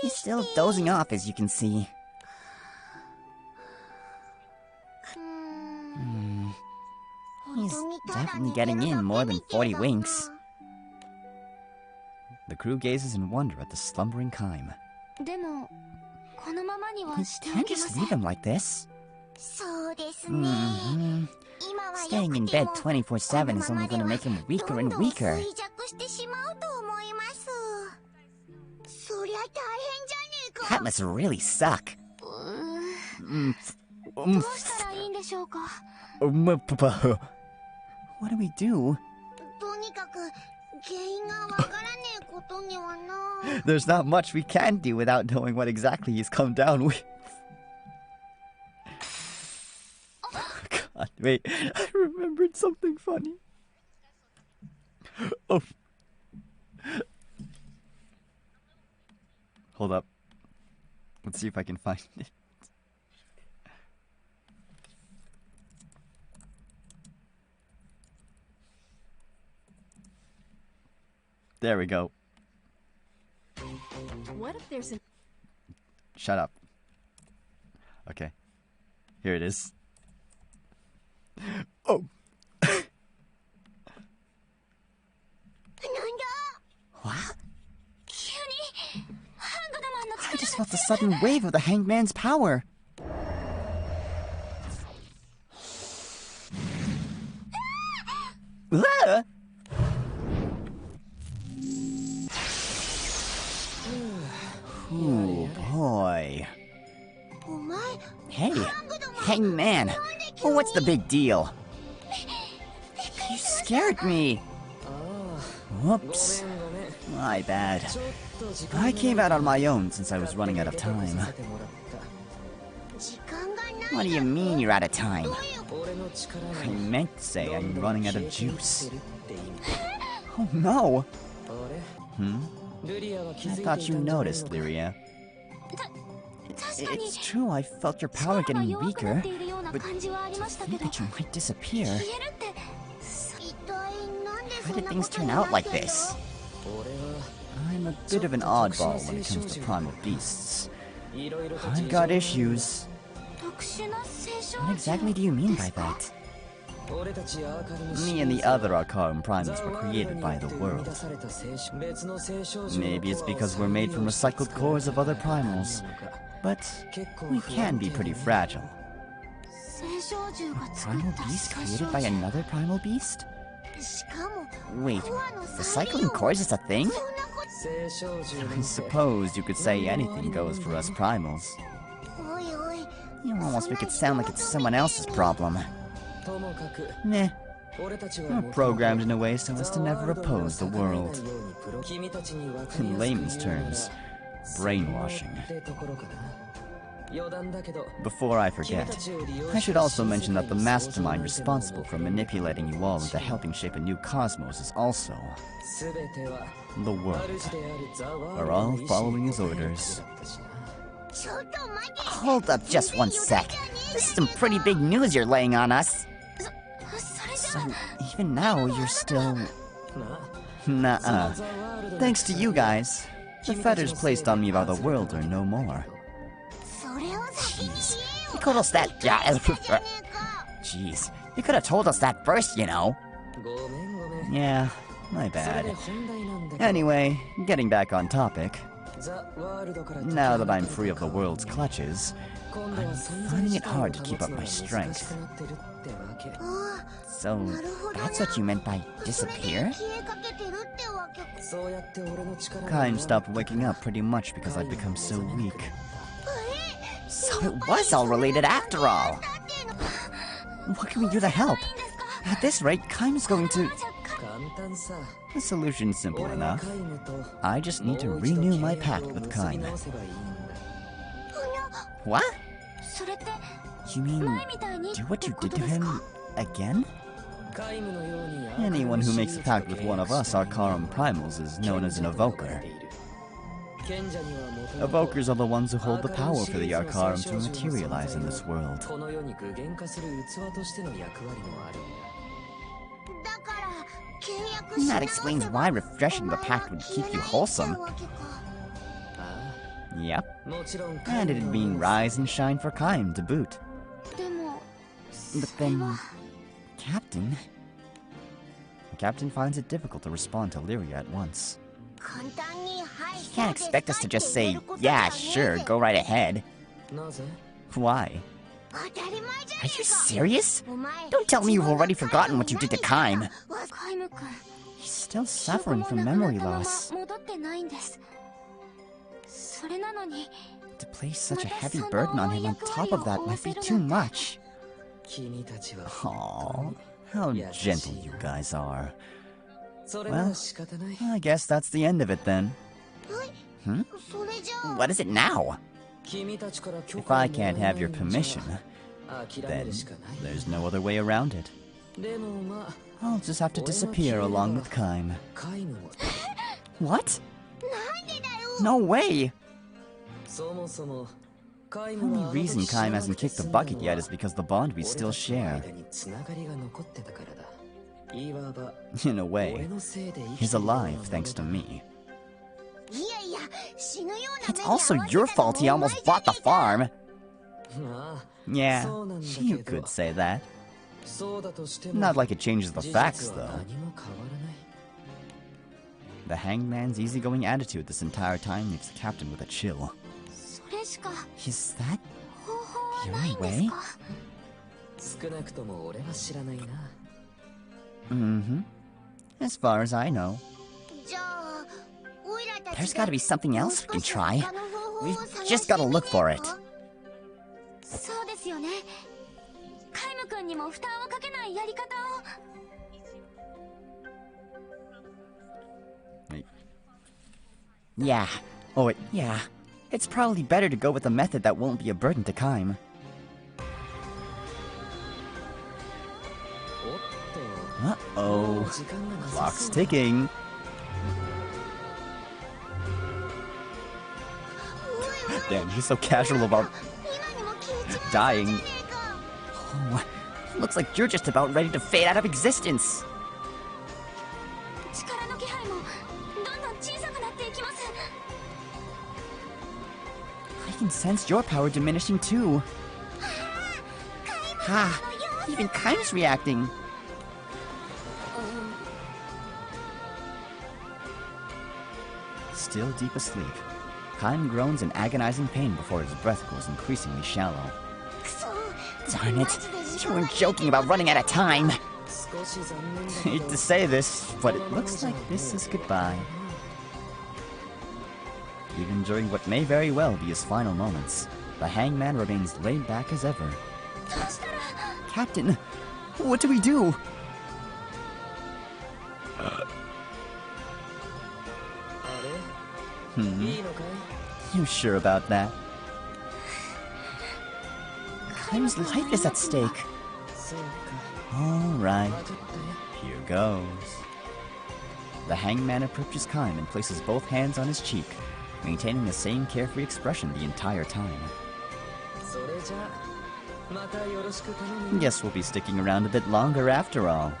He's still dozing off, as you can see. He's definitely getting in more than 40 winks. The crew gazes in wonder at the slumbering Kaim. You can't just leave him like this. Staying in bed 24/7 is only going to make him weaker and weaker. That must really suck. What do we do? There's not much we can do without knowing what exactly he's come down with. God, wait. I remembered something funny. Oh. Hold up. Let's see if I can find it. There we go. What if there's an... Shut up. Okay. Here it is. Oh. What? I just felt a sudden wave of the Hanged Man's power. Ah! Ooh, boy. Hey, Hanged Man. What's the big deal? You scared me. Whoops. My bad. I came out on my own since I was running out of time. What do you mean you're out of time? I meant to say I'm running out of juice. Oh no! I thought you noticed, Lyria. It's true, I felt your power getting weaker, but to think that you might disappear. Why did things turn out like this? I'm a bit of an oddball when it comes to primal beasts. I've got issues. What exactly do you mean by that? Me and the other Arcarum primals were created by the world. Maybe it's because we're made from recycled cores of other primals, but we can be pretty fragile. A primal beast created by another primal beast? Wait, recycling cores is a thing? I suppose you could say anything goes for us primals. You almost make it sound like it's someone else's problem. Meh. We're programmed in a way so as to never oppose the world. In layman's terms, brainwashing. Before I forget, I should also mention that the mastermind responsible for manipulating you all into helping shape a new cosmos is also the world. We're all following his orders. Hold up just one sec. This is some pretty big news you're laying on us. So, even now, you're still... Nuh-uh. Thanks to you guys, the fetters placed on me by the world are no more. Jeez, you could have that... Jeez, you could have told us that first, you know. Yeah, my bad. Anyway, getting back on topic. Now that I'm free of the world's clutches, I'm finding it hard to keep up my strength. So, that's what you meant by disappear? Kaim stopped waking up pretty much because I've become so weak. So it was all related after all! What can we do to help? At this rate, Kaim's going to... The solution's simple enough. I just need to renew my pact with Kaim. What? You mean, do what you did to him again? Anyone who makes a pact with one of us Arcarum primals is known as an evoker. Evokers are the ones who hold the power for the Arcarum to materialize in this world. That explains why refreshing the pact would keep you wholesome. Yep. And it'd mean rise and shine for Kaim to boot. But then... Captain? The Captain finds it difficult to respond to Lyria at once. You can't expect us to just say, yeah, sure, go right ahead. Why? Are you serious? Don't tell me you've already forgotten what you did to Kaim. He's still suffering from memory loss. To place such a heavy burden on him on top of that might be too much. Aww, how gentle you guys are. Well, I guess that's the end of it then. Hmm? What is it now? If I can't have your permission, then there's no other way around it. I'll just have to disappear along with Kaim. What? No way! The only reason Kaim hasn't kicked the bucket yet is because the bond we still share. In a way, he's alive thanks to me. It's also your fault he almost bought the farm! Yeah, you could say that. Not like it changes the facts, though. The hangman's easygoing attitude this entire time leaves the captain with a chill. Is that the only way? Mm-hmm. As far as I know. There's gotta be something else we can try. We've just gotta look for it. Yeah. Oh, yeah. It's probably better to go with a method that won't be a burden to Kaim. Uh-oh. Clock's ticking. Damn, he's so casual about dying. Oh, looks like you're just about ready to fade out of existence. I can sense your power diminishing too. Ah, even Kai's reacting. Still deep asleep, Kaim groans in agonizing pain before his breath grows increasingly shallow. Darn it, you weren't joking about running out of time. Hate to say this, but it looks like this is goodbye. Even during what may very well be his final moments, the hangman remains laid back as ever. Captain, what do we do? You sure about that? Kaim's life is at stake. Alright, here goes. The hangman approaches Kaim and places both hands on his cheek, maintaining the same carefree expression the entire time. Guess we'll be sticking around a bit longer after all.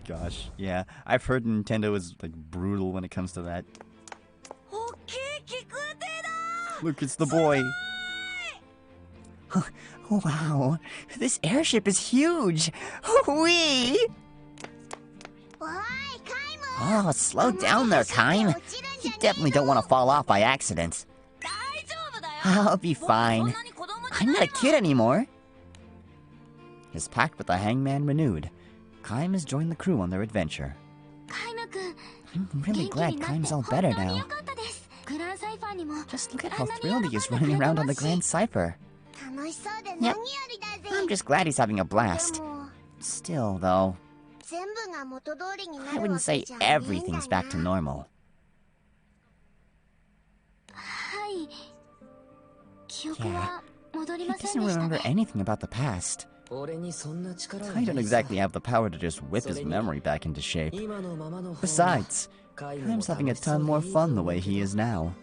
Gosh, yeah, I've heard Nintendo is like brutal when it comes to that. Look, it's the boy. Wow, this airship is huge. Whee! Oh, slow down there, Kaim. You definitely don't want to fall off by accident. I'll be fine. I'm not a kid anymore. His pact with the hangman renewed, Kaim has joined the crew on their adventure. I'm really glad Kaim's all better now. Just look at how thrilled he is running around on the Grand Cipher. Yep. I'm just glad he's having a blast. Still, though, I wouldn't say everything's back to normal. Yeah, he doesn't remember anything about the past. I don't exactly have the power to just whip his memory back into shape. Besides, Kaim's having a ton more fun the way he is now.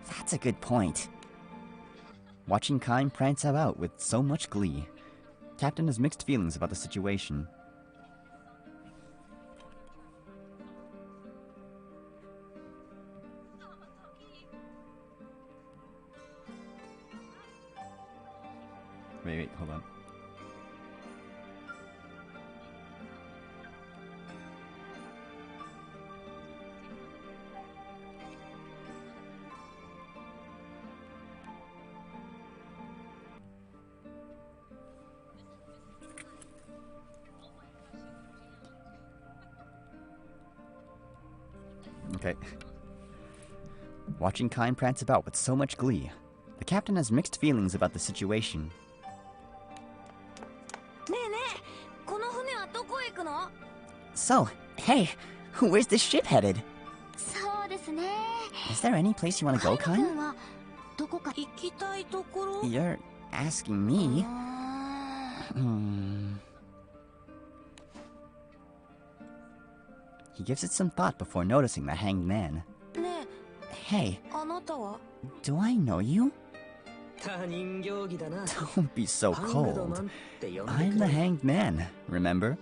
That's a good point. Watching Kaim prance about with so much glee, Captain has mixed feelings about the situation. Wait, hold on. Okay. Watching Kaim prance about with so much glee, the captain has mixed feelings about the situation. So, hey, where's this ship headed? Is there any place you want to go, Kaim? You're asking me? He gives it some thought before noticing the hanged man. Hey, do I know you? Don't be so cold. I'm the hanged man, remember?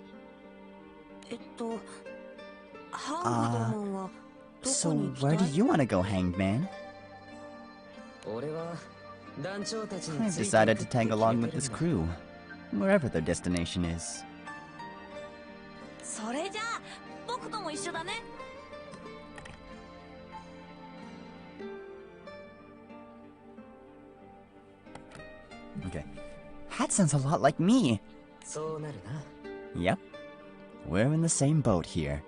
So where do you want to go, hanged man? I've decided to tag along with this crew, wherever their destination is. Okay. That sounds a lot like me. Yep. We're in the same boat here.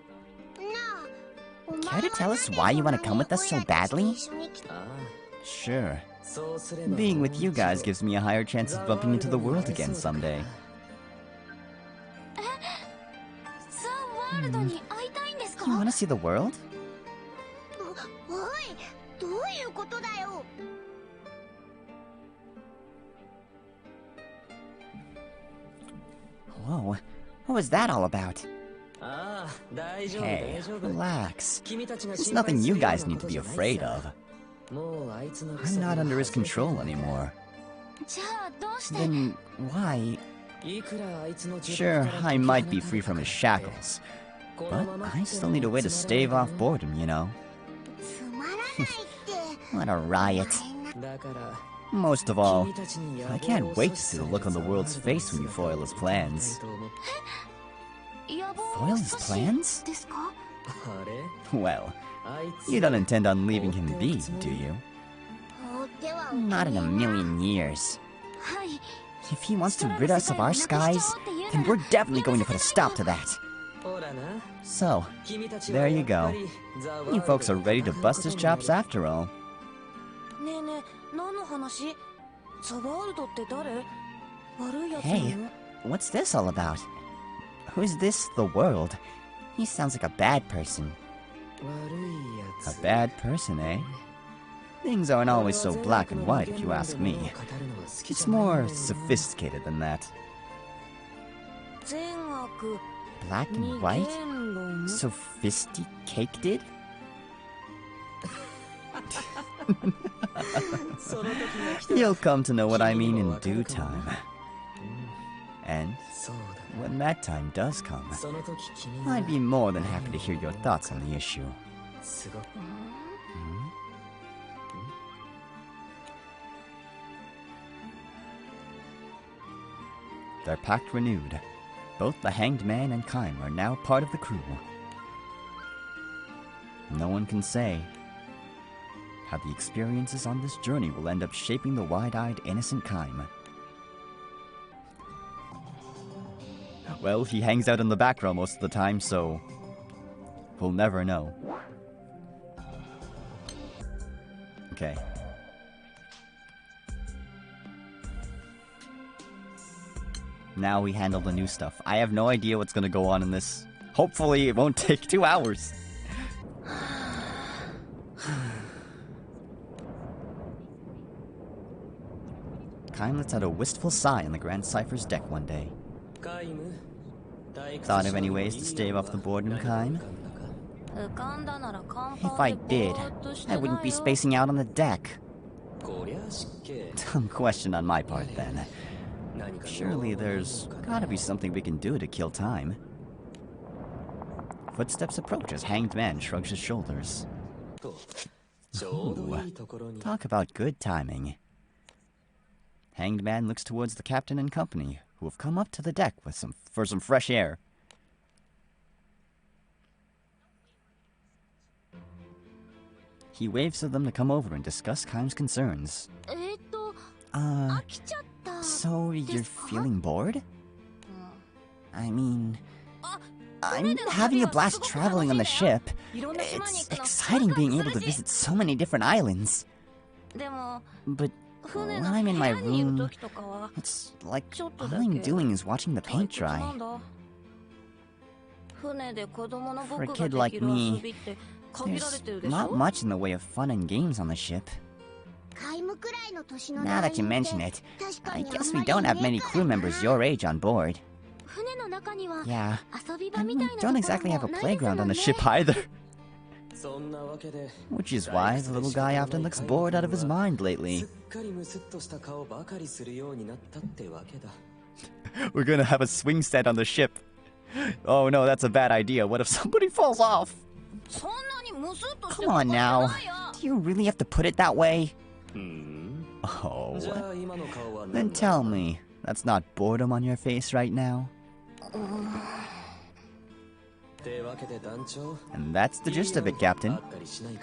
Care to tell us why you want to come with us so badly? Sure. Being with you guys gives me a higher chance of bumping into the world again someday. You want to see the world? Whoa, what was that all about? Hey, relax. There's nothing you guys need to be afraid of. I'm not under his control anymore. Then why? Sure, I might be free from his shackles, but I still need a way to stave off boredom, you know? What a riot. Most of all, I can't wait to see the look on the world's face when you foil his plans. Foil his plans? Well, you don't intend on leaving him be, do you? Not in a million years. If he wants to rid us of our skies, then we're definitely going to put a stop to that. So, there you go. You folks are ready to bust his chops after all. Hey, what's this all about? Who's this, the world? He sounds like a bad person. A bad person, eh? Things aren't always so black and white, if you ask me. It's more sophisticated than that. Black and white? Sophisticated? You'll come to know what I mean in due time. And when that time does come, I'd be more than happy to hear your thoughts on the issue. Their pact renewed. Both the Hanged Man and Kaim are now part of the crew. No one can say how the experiences on this journey will end up shaping the wide-eyed, innocent Kaim. Well, he hangs out in the background most of the time, so we'll never know. Okay. Now we handle the new stuff. I have no idea what's gonna go on in this. Hopefully it won't take 2 hours. Kaim lets out a wistful sigh on the Grand Cypher's deck one day. Thought of any ways to stave off the boredom, Kaim? If I did, I wouldn't be spacing out on the deck. Dumb question on my part, then. Surely there's gotta be something we can do to kill time. Footsteps approach as Hanged Man shrugs his shoulders. Ooh, talk about good timing. Hanged Man looks towards the captain and company, who have come up to the deck for some fresh air. He waves to them to come over and discuss Kaim's concerns. So you're feeling bored? I mean, I'm having a blast traveling on the ship. It's exciting being able to visit so many different islands. But when I'm in my room, it's like all I'm doing is watching the paint dry. For a kid like me, there's not much in the way of fun and games on the ship. Now that you mention it, I guess we don't have many crew members your age on board. Yeah, and we don't exactly have a playground on the ship either. Which is why the little guy often looks bored out of his mind lately. We're gonna have a swing set on the ship. Oh no, that's a bad idea. What if somebody falls off? Come on now. Do you really have to put it that way? Oh. Then tell me, that's not boredom on your face right now? And that's the gist of it, Captain.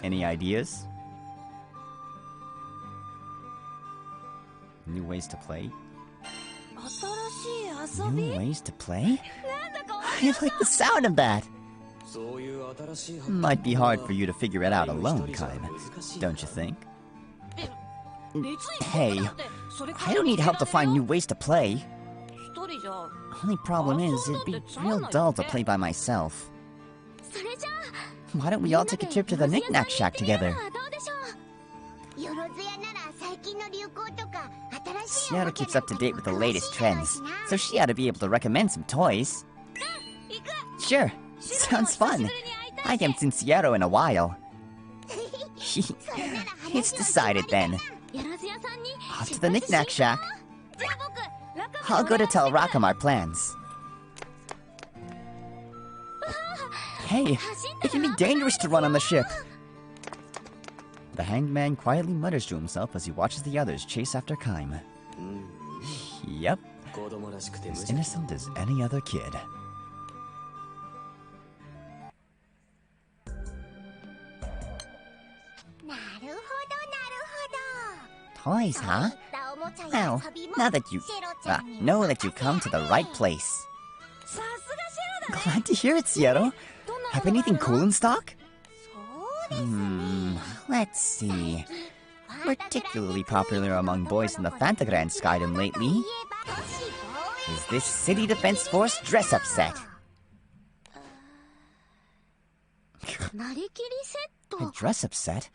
Any ideas? New ways to play? New ways to play? I like the sound of that! Might be hard for you to figure it out alone, Kaim, don't you think? Hey, I don't need help to find new ways to play. Only problem is, it'd be real dull to play by myself. Why don't we all take a trip to the Knick-Knack Shack together? Seattle keeps up to date with the latest trends, so she ought to be able to recommend some toys. Sure, sounds fun. I haven't seen Seattle in a while. It's decided then. Off to the Knick-Knack Shack. I'll go to tell Arcarum our plans. Hey, it can be dangerous to run on the ship. The hanged man quietly mutters to himself as he watches the others chase after Kaim. Yep, as innocent as any other kid. Toys, huh? Well, now that you know that you come to the right place. Glad to hear it, Seattle. Have anything cool in stock? Let's see. Particularly popular among boys in the Fantagram Skydom lately is this City Defense Force dress-up set. A dress-up set?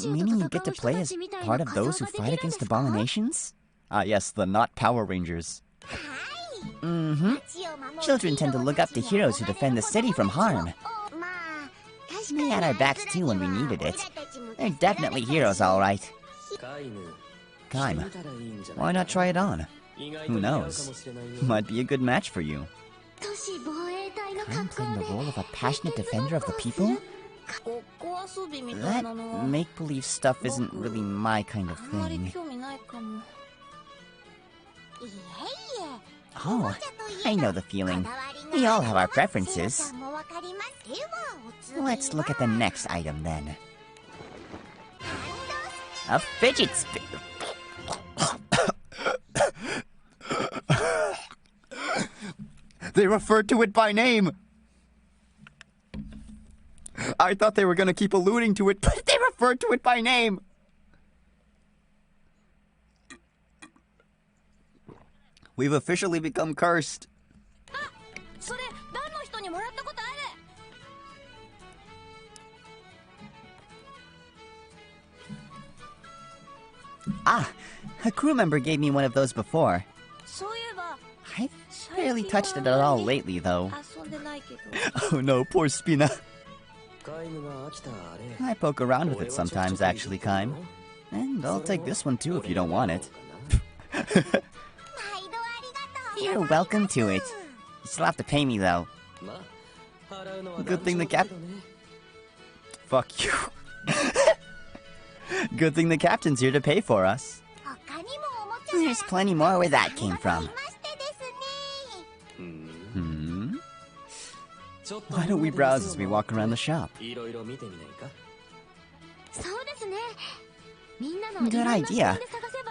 Meaning you get to play as part of those who fight against abominations? Ah yes, the not Power Rangers. Children tend to look up to heroes who defend the city from harm. They had our backs too when we needed it. They're definitely heroes, alright. Kaim, why not try it on? Who knows? Might be a good match for you. Kaim playing the role of a passionate defender of the people? That make-believe stuff isn't really my kind of thing. Oh, I know the feeling. We all have our preferences. Let's look at the next item then. A fidget spinner. They referred to it by name! I thought they were gonna keep alluding to it, but they referred to it by name! We've officially become cursed. Ah, a crew member gave me one of those before. I've barely touched it at all lately, though. Oh no, poor Spina. I poke around with it sometimes, actually, Kaim. And I'll take this one too if you don't want it. You're welcome to it. You still have to pay me, though. Good thing the Fuck you. Good thing the captain's here to pay for us. There's plenty more where that came from. Why don't we browse as we walk around the shop? Good idea.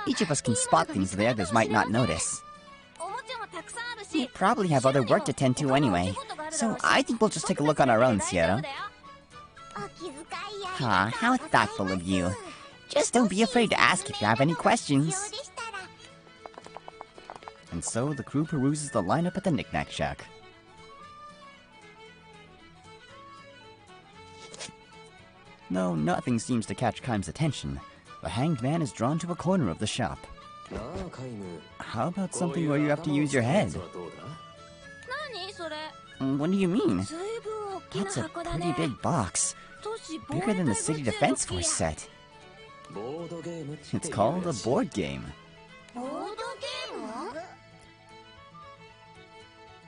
Each of us can spot things the others might not notice. We probably have other work to tend to anyway, so I think we'll just take a look on our own, Sierra. Ah, how thoughtful of you. Just don't be afraid to ask if you have any questions. And so the crew peruses the lineup at the Knick-Knack Shack. No, nothing seems to catch Kaim's attention. The hanged man is drawn to a corner of the shop. How about something where you have to use your head? What do you mean? That's a pretty big box. Bigger than the City Defense Force set. It's called a board game.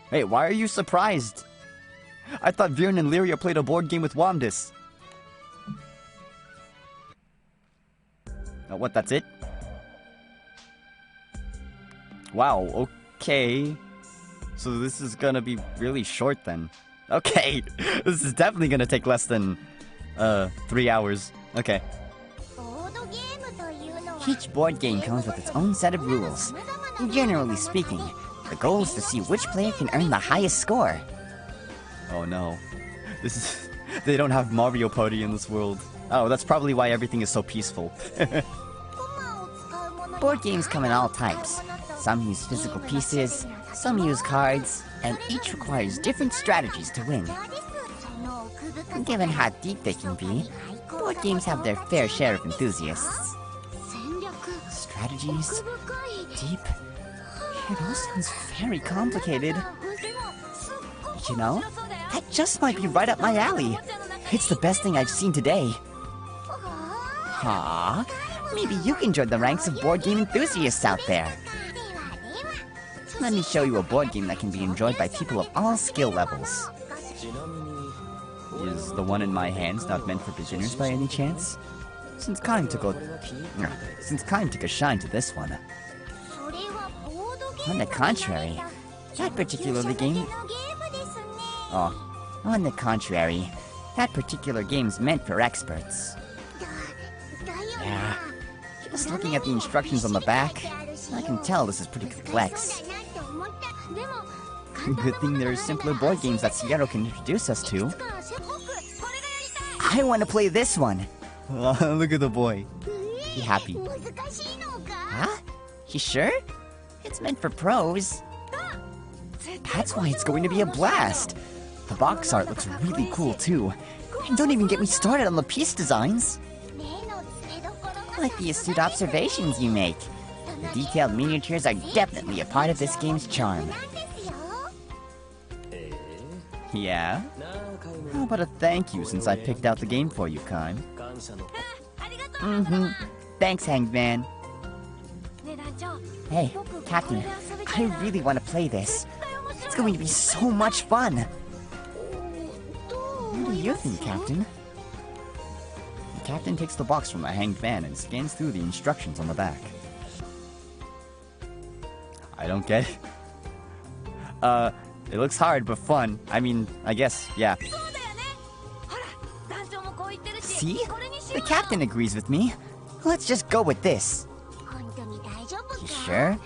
Hey, why are you surprised? I thought Viren and Lyria played a board game with Wamdis. Oh, what, that's it? Wow, okay. So this is gonna be really short then. Okay, this is definitely gonna take less than, 3 hours. Okay. Each board game comes with its own set of rules. Generally speaking, the goal is to see which player can earn the highest score. Oh no. This is... They don't have Mario Party in this world. Oh, that's probably why everything is so peaceful. Board games come in all types. Some use physical pieces, some use cards, and each requires different strategies to win. Given how deep they can be, board games have their fair share of enthusiasts. Strategies? Deep? It all sounds very complicated. You know, that just might be right up my alley. It's the best thing I've seen today. Aw, maybe you can join the ranks of board game enthusiasts out there. Let me show you a board game that can be enjoyed by people of all skill levels. Is the one in my hands not meant for beginners by any chance? Since Kaim took a shine to this one. On the contrary, that particular game's meant for experts. Yeah, just looking at the instructions on the back, I can tell this is pretty complex. Good thing there are simpler board games that Sierra can introduce us to. I want to play this one. Look at the boy. Be happy. Huh? You sure? It's meant for pros. That's why it's going to be a blast. The box art looks really cool too. And don't even get me started on the piece designs. I like the astute observations you make. The detailed miniatures are definitely a part of this game's charm. Yeah? How about a thank you since I picked out the game for you, Kaim? Thanks, Hangman. Hey, Captain, I really want to play this. It's going to be so much fun. What do you think, Captain? The Captain takes the box from the hanged man and scans through the instructions on the back. I don't get it. It looks hard, but fun. I mean, I guess, yeah. See? The Captain agrees with me. Let's just go with this. You sure?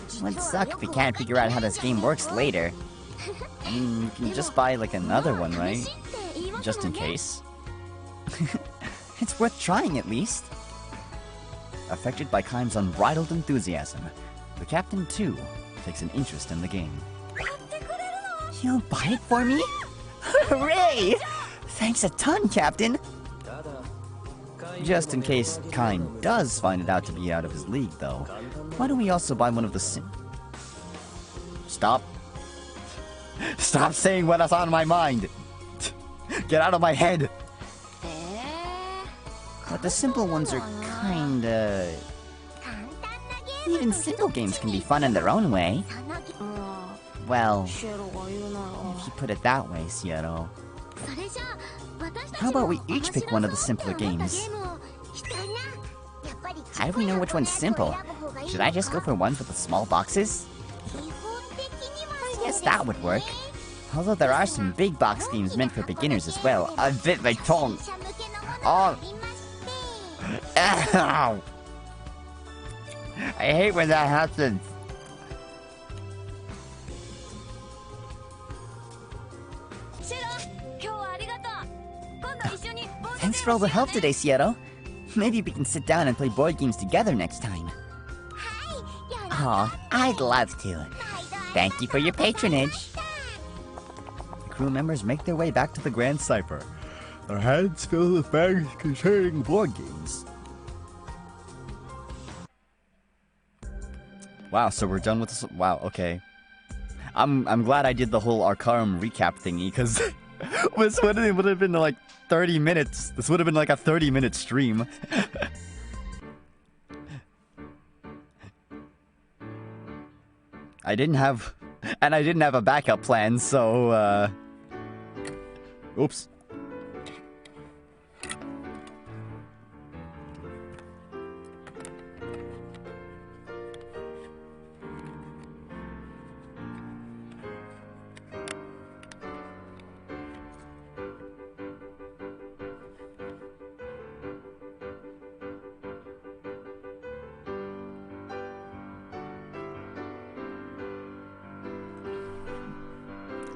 It would suck if we can't figure out how this game works later. I mean, you can just buy, like, another one, right? Just in case. It's worth trying, at least. Affected by Kaim's unbridled enthusiasm, the Captain, too, takes an interest in the game. You'll buy it for me? Hooray! Thanks a ton, Captain! Just in case Kaim does find it out to be out of his league, though, why don't we also buy one of the Stop. Stop saying what's on my mind! Get out of my head! But the simple ones are kinda... Even simple games can be fun in their own way. Well, if you put it that way, Sierra. How about we each pick one of the simpler games? How do we know which one's simple? Should I just go for ones with the small boxes? I guess that would work. Although there are some big box games meant for beginners as well. I bit my tongue. Oh. Ow. I hate when that happens. Thanks for all the help today, Sierra. Maybe we can sit down and play board games together next time. Aw, I'd love to. Thank you for your patronage. The crew members make their way back to the Grand Cipher. Their heads filled with bags containing board games. Wow, so we're done with this. Wow, okay. I'm glad I did the whole Arcarum recap thingy, because this would have been like 30 minutes. This would have been like a 30-minute stream. I didn't have a backup plan, so oops.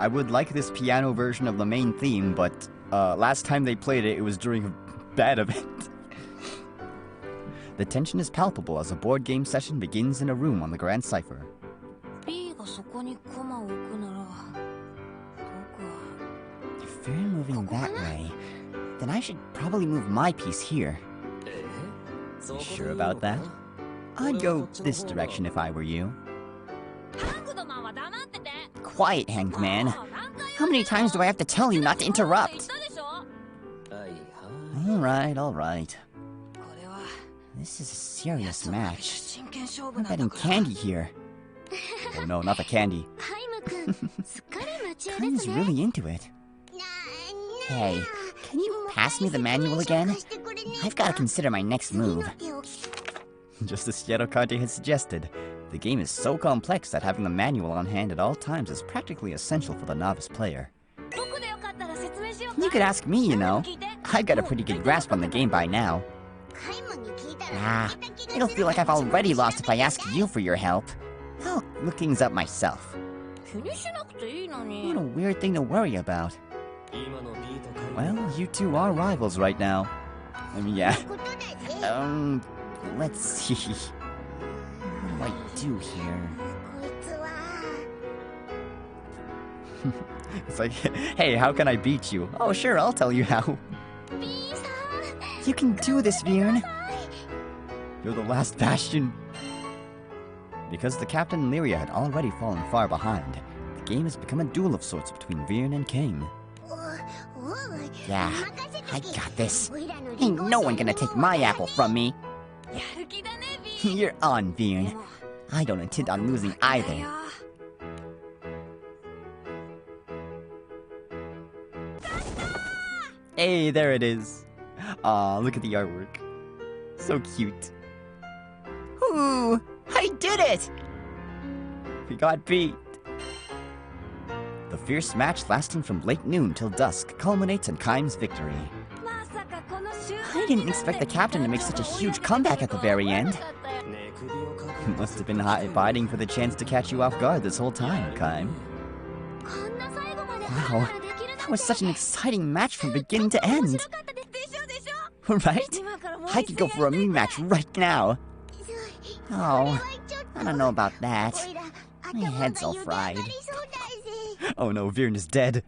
I would like this piano version of the main theme, but last time they played it, it was during a bad event. The tension is palpable as a board game session begins in a room on the Grand Cipher. if you're moving that way, then I should probably move my piece here. You sure about that? I'd go this direction if I were you. Quiet, Hanged Man. How many times do I have to tell you not to interrupt? Alright. This is a serious match. I'm betting candy here. Oh no, not the candy. Kaim's really into it. Hey, can you pass me the manual again? I've got to consider my next move. Just as Yerokante had suggested, the game is so complex that having the manual on hand at all times is practically essential for the novice player. You could ask me, you know. I've got a pretty good grasp on the game by now. It'll feel like I've already lost if I ask you for your help. I'll look things up myself. What a weird thing to worry about. Well, you two are rivals right now. I mean, yeah. Let's see. What do I do here? It's like, hey, how can I beat you? Oh, sure, I'll tell you how. You can do this, Viren. You're the last bastion. Because the captain and Lyria had already fallen far behind, the game has become a duel of sorts between Viren and King. Yeah, I got this. Ain't no one gonna take my apple from me. You're on, Viren. I don't intend on losing either. Hey, there it is. Aw, look at the artwork. So cute. Ooh, I did it! We got beat. The fierce match lasting from late noon till dusk culminates in Kaim's victory. I didn't expect the captain to make such a huge comeback at the very end. Must have been fighting for the chance to catch you off guard this whole time, Kaim. Wow, that was such an exciting match from beginning to end. Right? I could go for a rematch right now. Oh, I don't know about that. My head's all fried. Oh no, Viren is dead.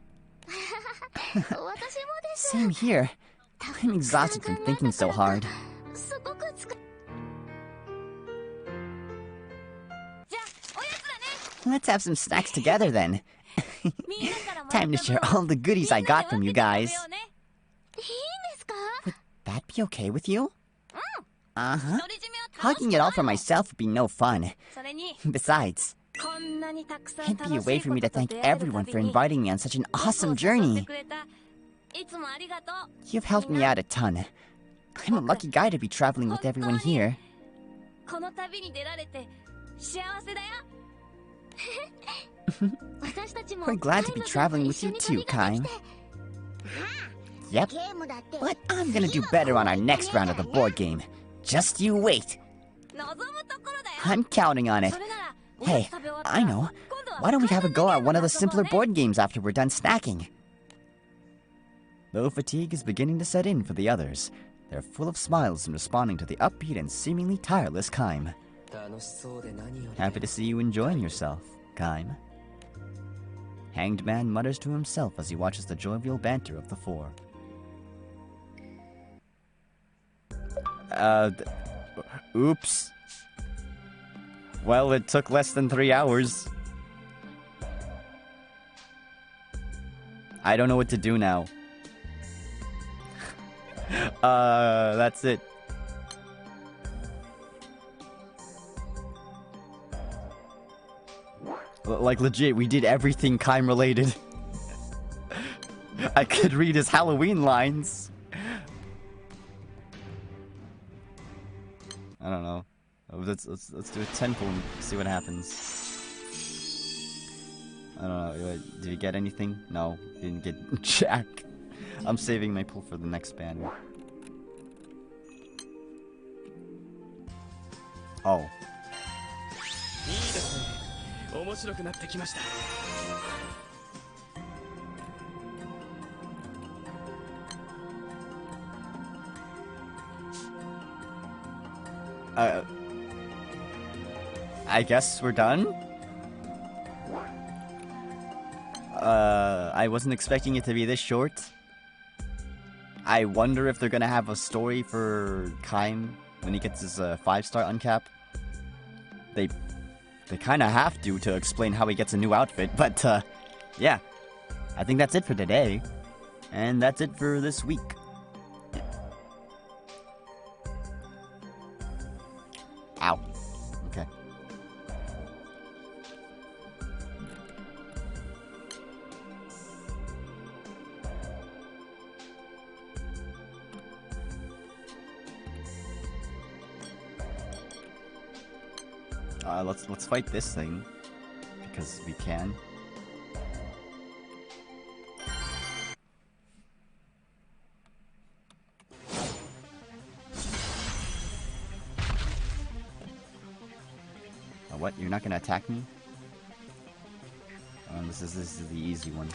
Same here. I'm exhausted from thinking so hard. Let's have some snacks together then. Time to share all the goodies I got from you guys. Would that be okay with you? Uh-huh. Hugging it all for myself would be no fun. Besides, it'd be a way for me to thank everyone for inviting me on such an awesome journey. You've helped me out a ton. I'm a lucky guy to be traveling with everyone here. We're glad to be traveling with you too, Kaim. Yep, but I'm gonna do better on our next round of the board game. Just you wait. I'm counting on it. Hey, I know. Why don't we have a go at one of the simpler board games after we're done snacking? Though fatigue is beginning to set in for the others, they're full of smiles and responding to the upbeat and seemingly tireless Kaim. Happy to see you enjoying yourself, Kaim. Hanged Man mutters to himself as he watches the jovial banter of the four. Oops. Well, it took less than 3 hours. I don't know what to do now. That's it. Like, legit, we did everything Kaim related. I could read his Halloween lines. I don't know. Let's do a 10 pull and see what happens. I don't know. Did you get anything? No, didn't get jack. I'm saving my pull for the next banner. Oh. I guess we're done? I wasn't expecting it to be this short. I wonder if they're gonna have a story for Kaim when he gets his 5-star uncap. They kind of have to explain how he gets a new outfit, but yeah. I think that's it for today. And that's it for this week. Ow. Okay. Let's fight this thing because we can. What? You're not gonna attack me? This is the easy one.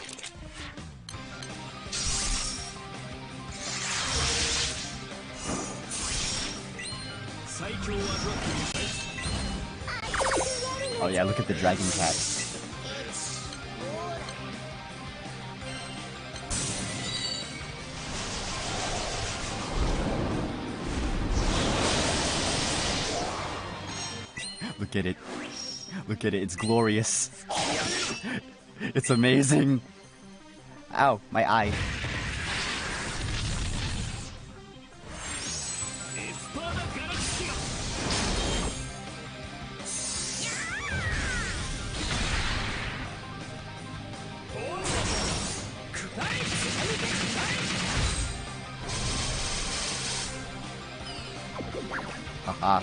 Oh yeah, look at the dragon cats. Look at it. Look at it, it's glorious. It's amazing. Ow, my eye. Haha.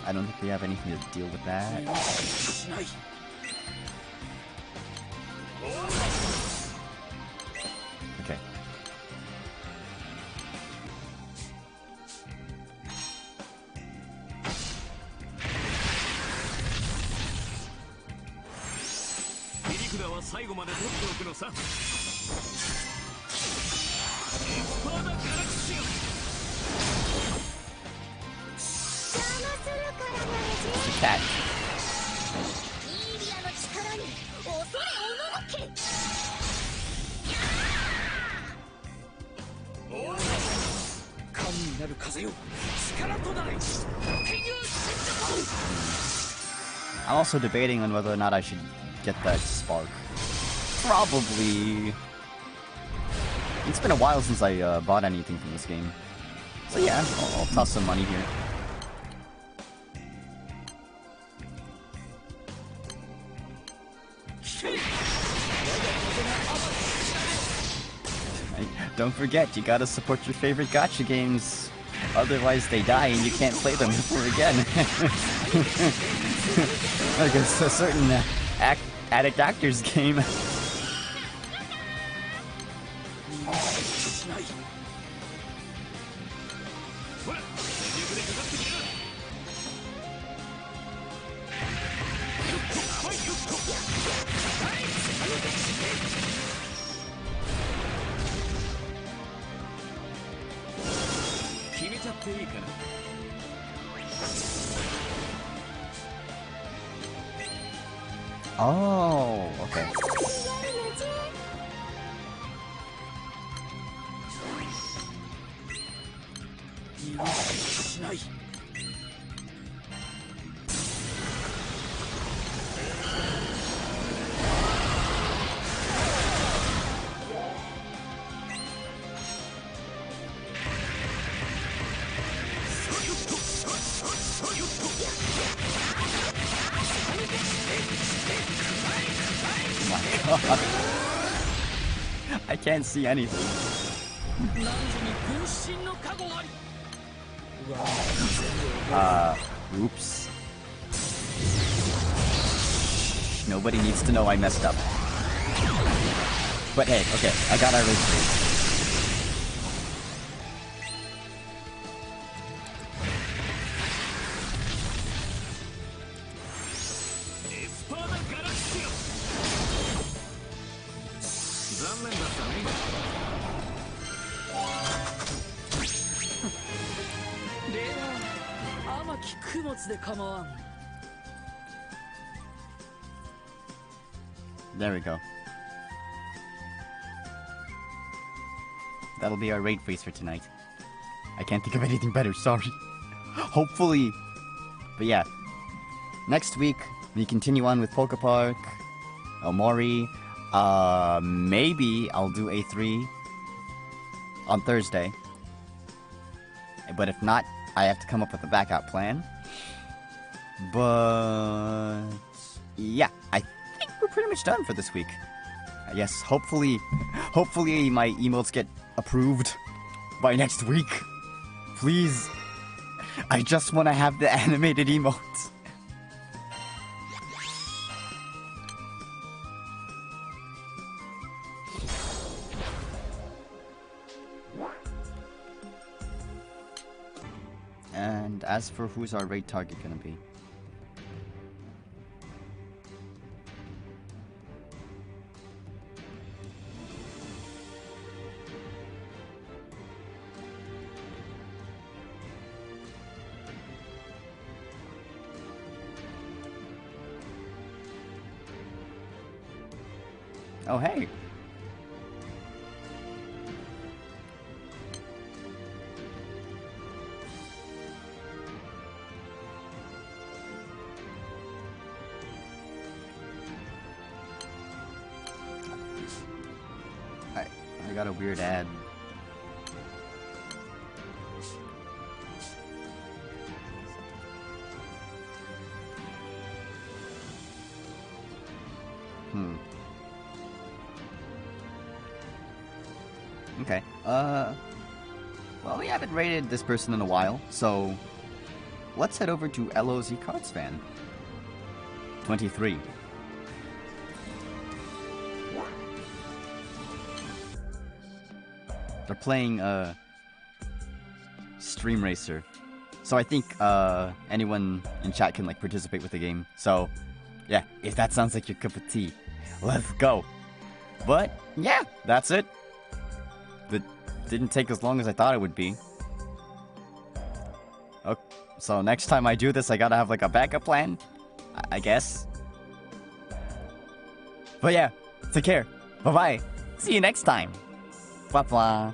I don't think we have anything to deal with that. Okay. It's a cat. I'm also debating on whether or not I should get that spark. Probably. It's been a while since I bought anything from this game. So yeah, I'll toss some money here. Don't forget, you gotta support your favorite gacha games. Otherwise they die and you can't play them ever again. Like a certain Addict Actors game. Oh, okay. I can't see anything. Oops. Nobody needs to know I messed up. But hey, okay, I got our victory. There we go. That'll be our raid freeze for tonight. I can't think of anything better, sorry. Hopefully. But yeah. Next week, we continue on with Poke Park, Omori. Maybe I'll do A3 on Thursday. But if not, I have to come up with a backup plan. But yeah, I think we're pretty much done for this week. Yes, hopefully my emotes get approved by next week. Please. I just want to have the animated emotes. And as for who's our raid target gonna be? Oh, hey. I got a weird ad. Okay. Well, we haven't rated this person in a while, so let's head over to LOZ Cards Fan. 23. They're playing Stream Racer. So I think anyone in chat can like participate with the game. So yeah, if that sounds like your cup of tea, let's go. But yeah, that's it. That didn't take as long as I thought it would be. Okay, so next time I do this, I gotta have like a backup plan, I guess. But yeah, take care. Bye-bye. See you next time. Blah blah.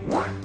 What?